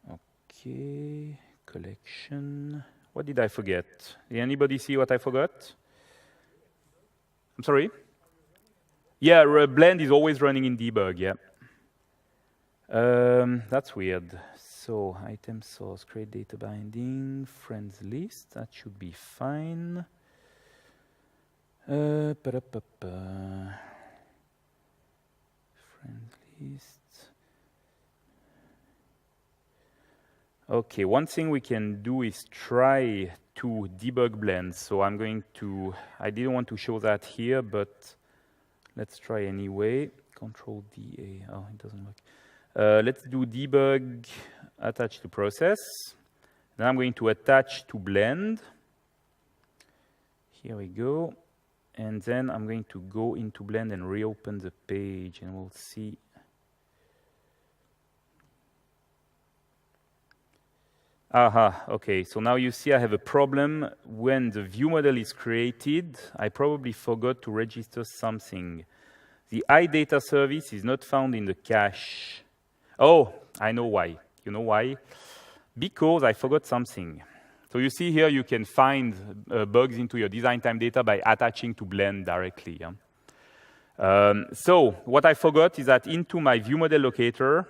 Okay, collection. What did I forget? Did anybody see what I forgot? I'm sorry? Yeah, Blend is always running in debug, yeah. That's weird. So item source, create data binding, friends list, that should be fine. Friends list. Okay, one thing we can do is try to debug Blend. So I'm going to, I didn't want to show that here, but let's try anyway. Control DA, oh, it doesn't work. Let's do debug, attach to process. Then I'm going to attach to Blend. Here we go. And then I'm going to go into Blend and reopen the page, and we'll see. Aha, okay, so now you see I have a problem. When the view model is created, I probably forgot to register something. The iData service is not found in the cache. Oh, I know why. You know why? Because I forgot something. So you see here you can find bugs into your design time data by attaching to Blend directly. Yeah? So what I forgot is that into my view model locator,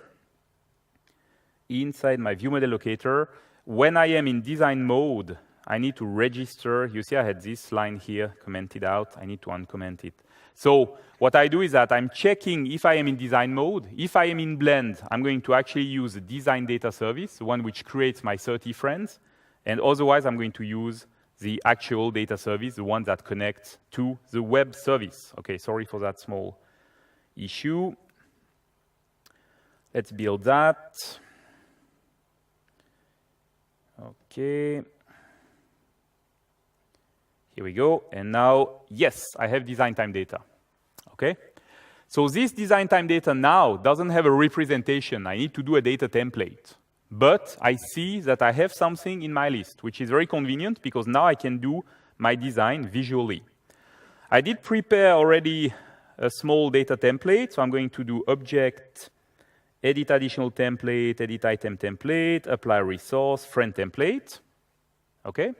inside my view model locator, when I am in design mode, I need to register. You see I had this line here commented out. I need to uncomment it. So what I do is that I'm checking if I am in design mode. If I am in Blend, I'm going to actually use the design data service, the one which creates my 30 friends. And otherwise, I'm going to use the actual data service, the one that connects to the web service. Okay, sorry for that small issue. Let's build that. Okay. Here we go. And now, yes, I have design time data. Okay? So this design time data now doesn't have a representation. I need to do a data template. But I see that I have something in my list, which is very convenient because now I can do my design visually. I did prepare already a small data template. So I'm going to do object, edit additional template, edit item template, apply resource, friend template. Okay?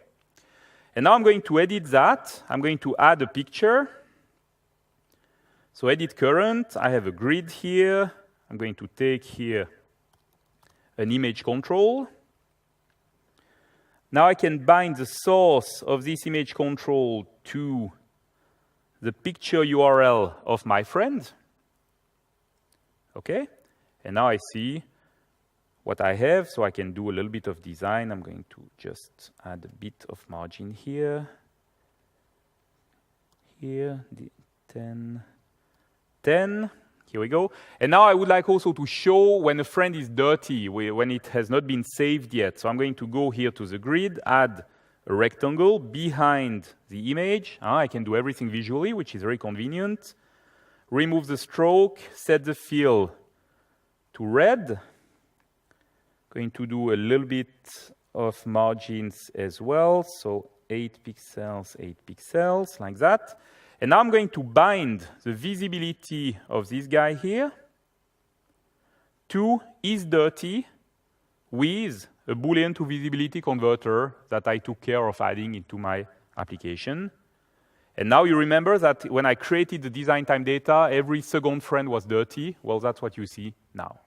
And now I'm going to edit that. I'm going to add a picture. So edit current. I have a grid here. I'm going to take here an image control. Now I can bind the source of this image control to the picture URL of my friend. Okay? And now I see what I have, so I can do a little bit of design. I'm going to just add a bit of margin here. Here, 10. Here we go. And now I would like also to show when a friend is dirty, when it has not been saved yet. So I'm going to go here to the grid, add a rectangle behind the image. I can do everything visually, which is very convenient. Remove the stroke, set the fill to red. Going to do a little bit of margins as well. So 8 pixels, like that. And now I'm going to bind the visibility of this guy here to is dirty with a Boolean to visibility converter that I took care of adding into my application. And now you remember that when I created the design time data, every second friend was dirty. Well, that's what you see now.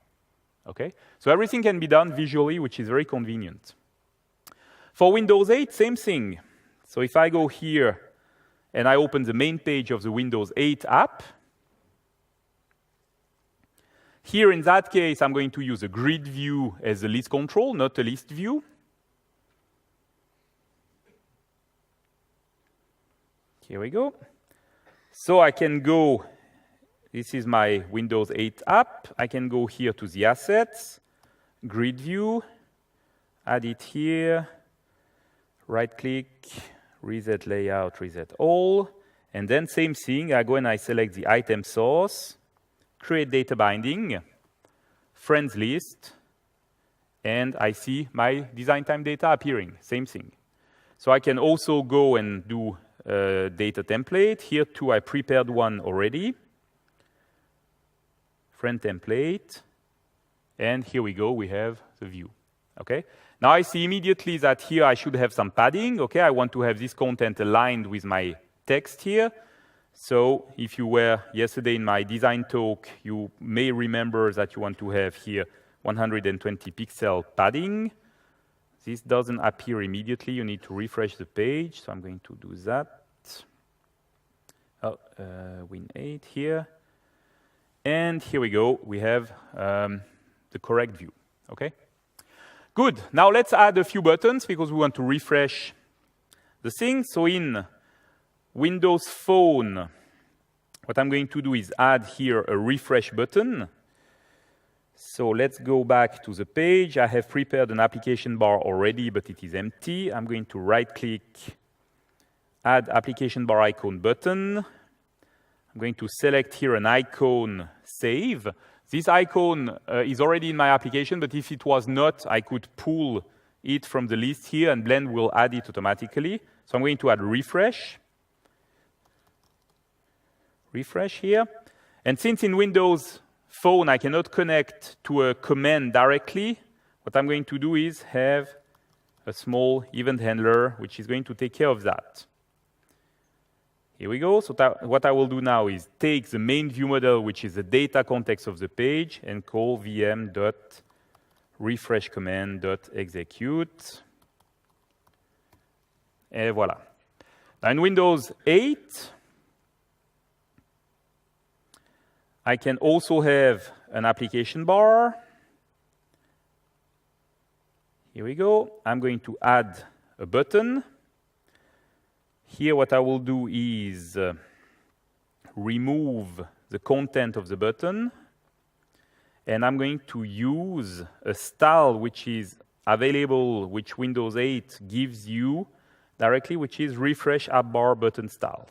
Okay? So everything can be done visually, which is very convenient. For Windows 8, same thing. So if I go here and I open the main page of the Windows 8 app, here in that case, I'm going to use a grid view as a list control, not a list view. Here we go. So I can go, this is my Windows 8 app. I can go here to the assets, grid view, add it here, right click, reset layout, reset all, and then same thing, I go and I select the item source, create data binding, friends list, and I see my design time data appearing, same thing. So I can also go and do a data template. Here too, I prepared one already. Friend template, and here we go, we have the view, okay? Now I see immediately that here I should have some padding, okay? I want to have this content aligned with my text here. So if you were yesterday in my design talk, you may remember that you want to have here 120 pixel padding. This doesn't appear immediately. You need to refresh the page. So I'm going to do that. Win8 here. And here we go. We have the correct view, okay? Good. Now let's add a few buttons because we want to refresh the thing. So in Windows Phone, what I'm going to do is add here a refresh button. So let's go back to the page. I have prepared an application bar already, but it is empty. I'm going to right-click, add application bar icon button. I'm going to select here an icon save. This icon is already in my application, but if it was not, I could pull it from the list here and Blend will add it automatically. So I'm going to add refresh. Refresh here. And since in Windows Phone I cannot connect to a command directly, what I'm going to do is have a small event handler which is going to take care of that. Here we go. So what I will do now is take the main view model, which is the data context of the page, and call vm.refreshCommand.execute. And voila. Now in Windows 8, I can also have an application bar. Here we go. I'm going to add a button. Here what I will do is remove the content of the button, and I'm going to use a style which is available, which Windows 8 gives you directly, which is refresh app bar button style.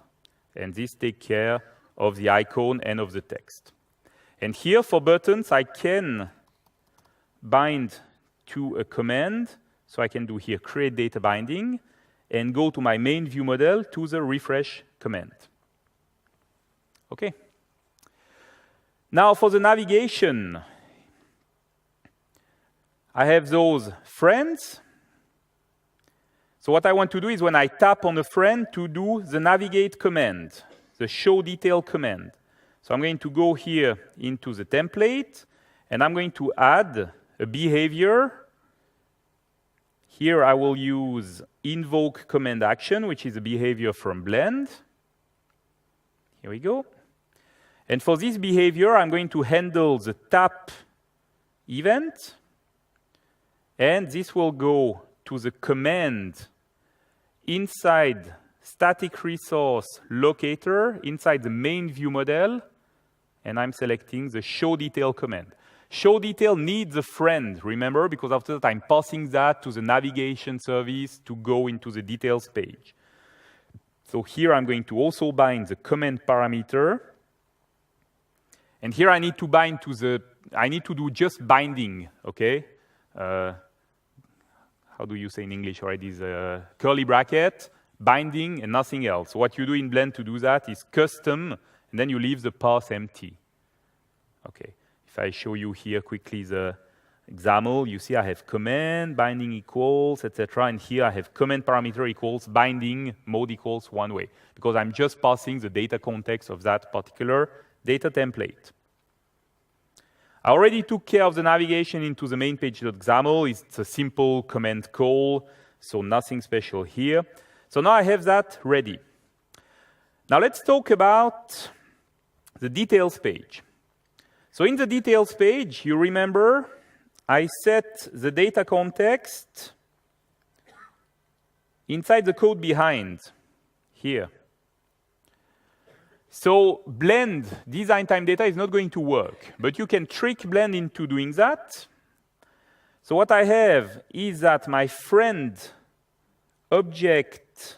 And this takes care of the icon and of the text. And here for buttons, I can bind to a command. So I can do here create data binding and go to my main view model to the refresh command. Okay. Now for the navigation, I have those friends. So what I want to do is when I tap on a friend to do the navigate command, the show detail command. So I'm going to go here into the template and I'm going to add a behavior. Here I will use invoke command action, which is a behavior from Blend. Here we go. And for this behavior, I'm going to handle the tap event. And this will go to the command inside static resource locator, inside the main view model. And I'm selecting the show detail command. Show detail needs a friend, remember, because after that I'm passing that to the navigation service to go into the details page. So here I'm going to also bind the command parameter. And here I need to bind to the, I need to do just binding, okay? How do you say in English already? The curly bracket, binding, and nothing else. So what you do in Blend to do that is custom, and then you leave the path empty. Okay. If I show you here quickly the example, you see I have command, binding equals, etc. And here I have command parameter equals binding, mode equals one way, because I'm just passing the data context of that particular data template. I already took care of the navigation into the main page.xaml. It's a simple command call, so nothing special here. So now I have that ready. Now let's talk about the details page. So in the details page, you remember, I set the data context inside the code behind, here. So Blend design time data is not going to work, but you can trick Blend into doing that. So what I have is that my friend object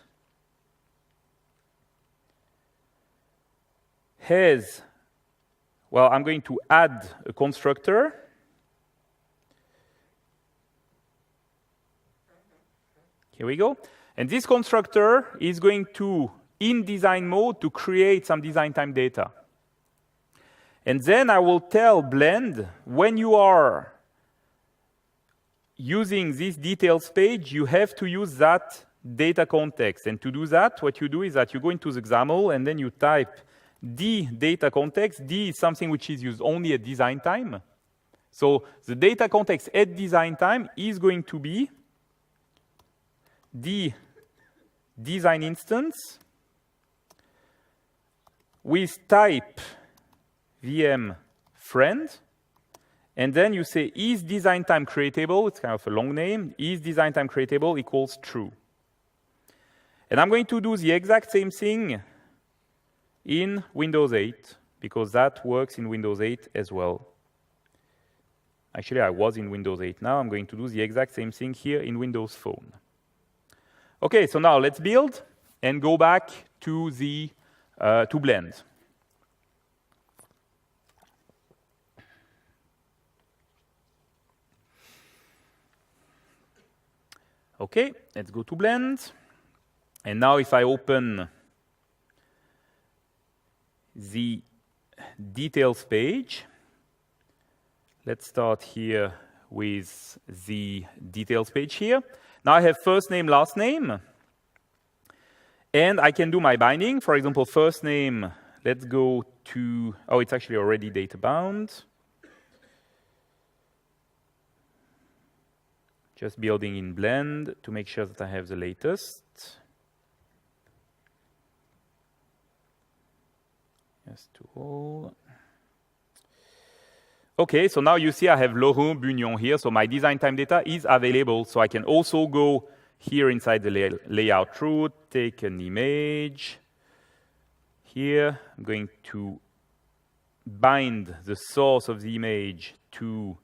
has, well, I'm going to add a constructor. Here we go. And this constructor is going to, in design mode, to create some design time data. And then I will tell Blend, when you are using this details page, you have to use that data context. And to do that, what you do is that you go into the XAML and then you type D data context. D is something which is used only at design time. So the data context at design time is going to be the design instance with type VM friend. And then you say is design time creatable, it's kind of a long name, is design time creatable equals true. And I'm going to do the exact same thing in Windows 8, because that works in Windows 8 as well. Actually, I was in Windows 8 now. I'm going to do the exact same thing here in Windows Phone. Okay, so now let's build. and go back to the to blend. Okay, let's go to blend. And now if I open the details page, let's start here with the details page here. Now I have first name, last name. And I can do my binding. For example, first name, let's go to, oh, it's actually already data bound. Just building in blend to make sure that I have the latest. Yes, to all. Okay, so now you see I have Laurent Bugnon here, so my design time data is available. So I can also go here inside the layout route, take an image. Here, I'm going to bind the source of the image to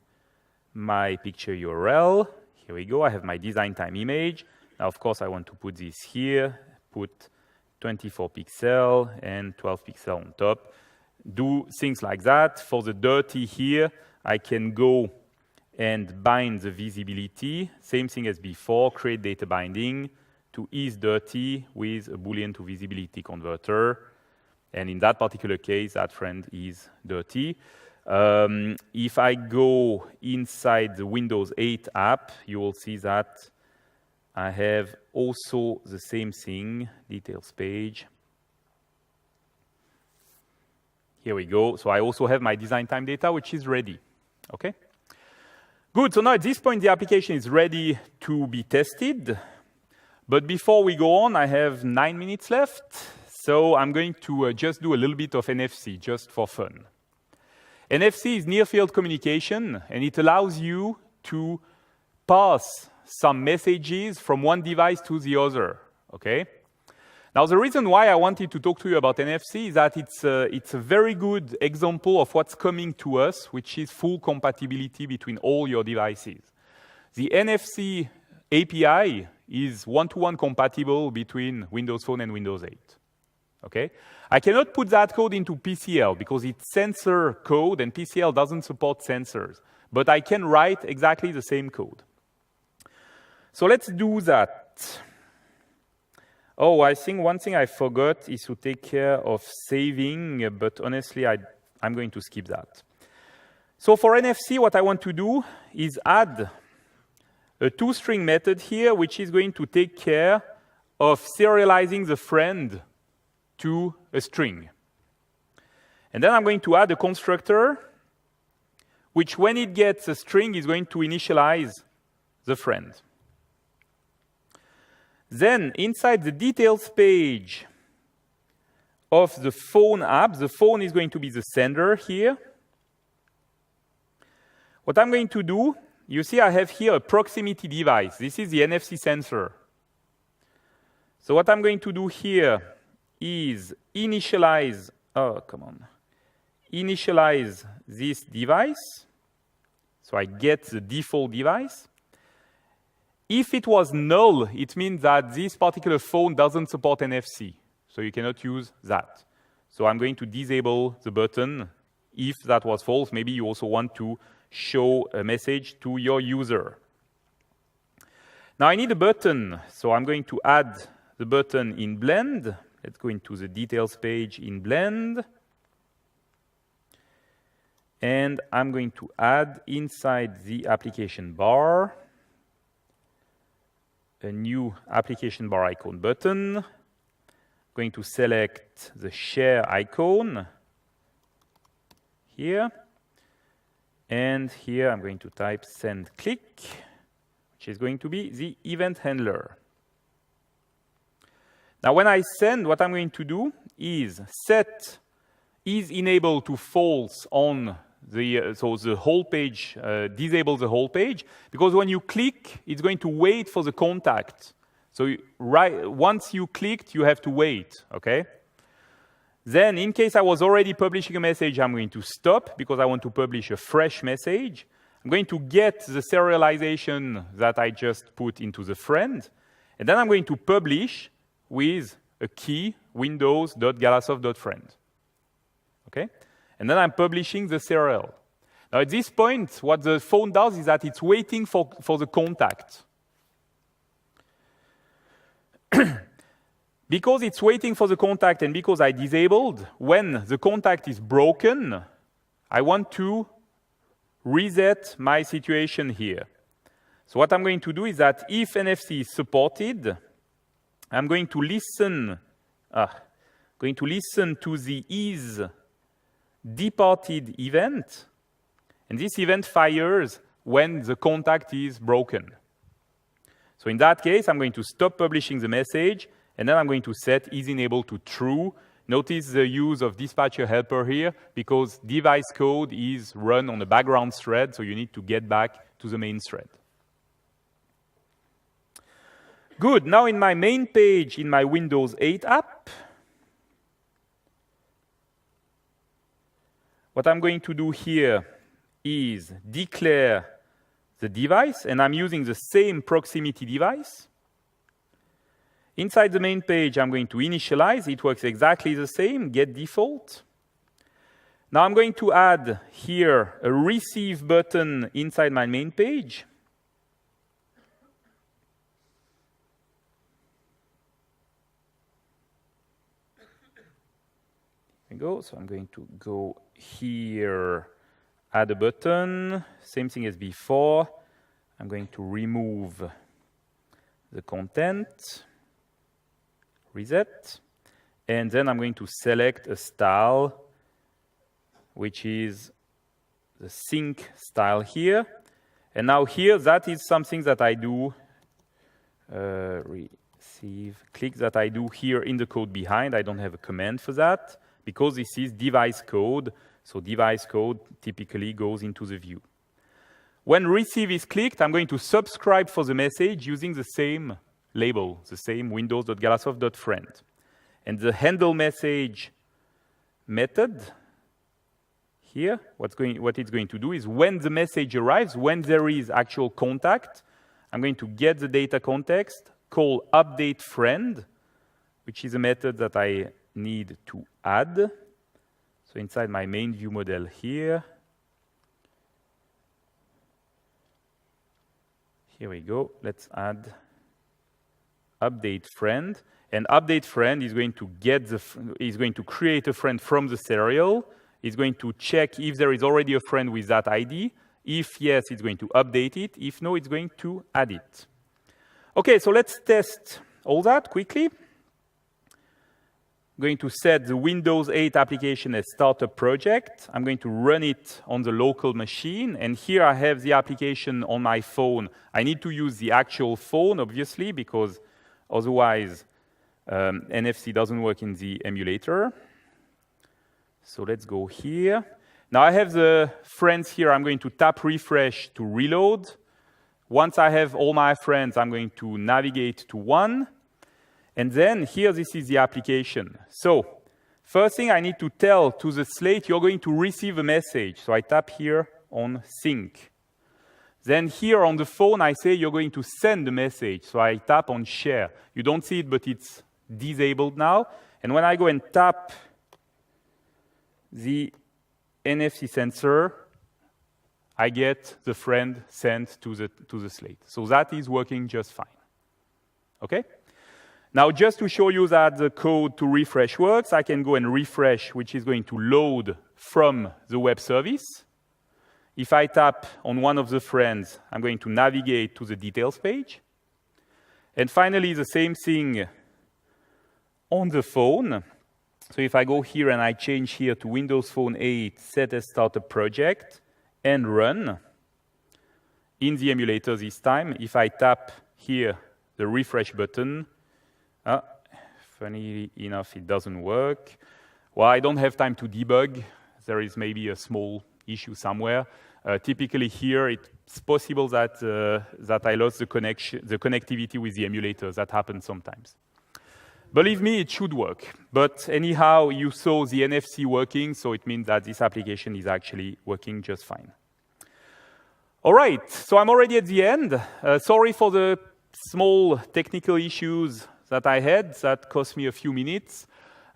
my picture URL. Here we go, I have my design time image. Now, of course, I want to put this here, put 24 pixel and 12 pixel on top. Do things like that. For the dirty here, I can go and bind the visibility. Same thing as before, create data binding to is dirty with a Boolean to visibility converter. And in that particular case, that friend is dirty. If I go inside the Windows 8 app, you will see that I have also the same thing, details page. Here we go. So I also have my design time data, which is ready. Okay? Good. So now at this point, the application is ready to be tested. But before we go on, I have 9 minutes left. So I'm going to just do a little bit of NFC, just for fun. NFC is near-field communication, and it allows you to pass some messages from one device to the other, okay? Now, the reason why I wanted to talk to you about NFC is that it's a very good example of what's coming to us, which is full compatibility between all your devices. The NFC API is one-to-one compatible between Windows Phone and Windows 8. Okay? I cannot put that code into PCL because it's sensor code and PCL doesn't support sensors. But I can write exactly the same code. So let's do that. Oh, I think one thing I forgot is to take care of saving, but honestly, I'm going to skip that. So for NFC, what I want to do is add a toString method here, which is going to take care of serializing the friend to a string. And then I'm going to add a constructor, which when it gets a string is going to initialize the friend. Then inside the details page of the phone app, the phone is going to be the sender here. What I'm going to do, you see I have here a proximity device. This is the NFC sensor. So what I'm going to do here is initialize this device. So I get the default device. If it was null, it means that this particular phone doesn't support NFC. So you cannot use that. So I'm going to disable the button if that was false. Maybe you also want to show a message to your user. Now I need a button. So I'm going to add the button in Blend. Let's go into the details page in Blend. And I'm going to add inside the application bar a new application bar icon button. I'm going to select the share icon here. And here I'm going to type send click, which is going to be the event handler. Now when I send, what I'm going to do is set is enabled to false on so the whole page, disable the whole page, because when you click, it's going to wait for the contact. So once you clicked, you have to wait, okay? Then, in case I was already publishing a message, I'm going to stop because I want to publish a fresh message. I'm going to get the serialization that I just put into the friend, and then I'm going to publish with a key, windows.galasoft.friend. Okay? And then I'm publishing the serial. Now at this point, what the phone does is that it's waiting for the contact. Because it's waiting for the contact and because I disabled, when the contact is broken, I want to reset my situation here. So what I'm going to do is that if NFC is supported, I'm going to listen to the is departed event, and this event fires when the contact is broken. So in that case, I'm going to stop publishing the message, and then I'm going to set is enabled to true. Notice the use of dispatcher helper here, because device code is run on the background thread, so you need to get back to the main thread. Good, now in my main page in my Windows 8 app, what I'm going to do here is declare the device, and I'm using the same proximity device. Inside the main page, I'm going to initialize. It works exactly the same, get default. Now I'm going to add here a receive button inside my main page. There we go. So I'm going to go here, add a button, same thing as before. I'm going to remove the content, reset, and then I'm going to select a style, which is the sync style here. And now here, that is something that I do, receive, click that I do here in the code behind. I don't have a command for that, because this is device code. So device code typically goes into the view. When receive is clicked, I'm going to subscribe for the message using the same label, the same windows.galasoft.friend. And the handle message method here, what it's going to do is when the message arrives, when there is actual contact, I'm going to get the data context, call update friend, which is a method that I need to add. So inside my main view model here we go. Let's add update friend, and update friend is going to create a friend from the serial. It's going to check if there is already a friend with that ID. If yes, it's going to update it. If no, it's going to add it. Okay, so let's test all that quickly. I'm going to set the Windows 8 application as startup project. I'm going to run it on the local machine. And here I have the application on my phone. I need to use the actual phone, obviously, because otherwise NFC doesn't work in the emulator. So let's go here. Now I have the friends here. I'm going to tap refresh to reload. Once I have all my friends, I'm going to navigate to one. And then here, this is the application. So first thing I need to tell to the slate, you're going to receive a message. So I tap here on sync. Then here on the phone, I say you're going to send a message. So I tap on share. You don't see it, but it's disabled now. And when I go and tap the NFC sensor, I get the friend sent to the slate. So that is working just fine. Okay? Now, just to show you that the code to refresh works, I can go and refresh, which is going to load from the web service. If I tap on one of the friends, I'm going to navigate to the details page. And finally, the same thing on the phone. So if I go here and I change here to Windows Phone 8, set as startup project, and run, in the emulator this time, if I tap here the refresh button, funny enough, it doesn't work. Well, I don't have time to debug. There is maybe a small issue somewhere. Typically here, it's possible that I lost the connectivity with the emulator. That happens sometimes. Believe me, it should work. But anyhow, you saw the NFC working, so it means that this application is actually working just fine. All right, so I'm already at the end. Sorry for the small technical issues that I had that cost me a few minutes.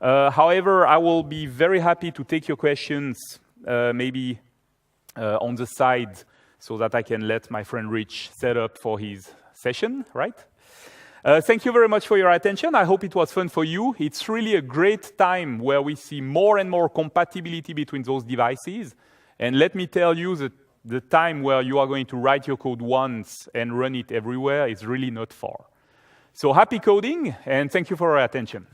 However, I will be very happy to take your questions maybe on the side so that I can let my friend Rich set up for his session, right? Thank you very much for your attention. I hope it was fun for you. It's really a great time where we see more and more compatibility between those devices. And let me tell you that the time where you are going to write your code once and run it everywhere is really not far. So happy coding, and thank you for your attention.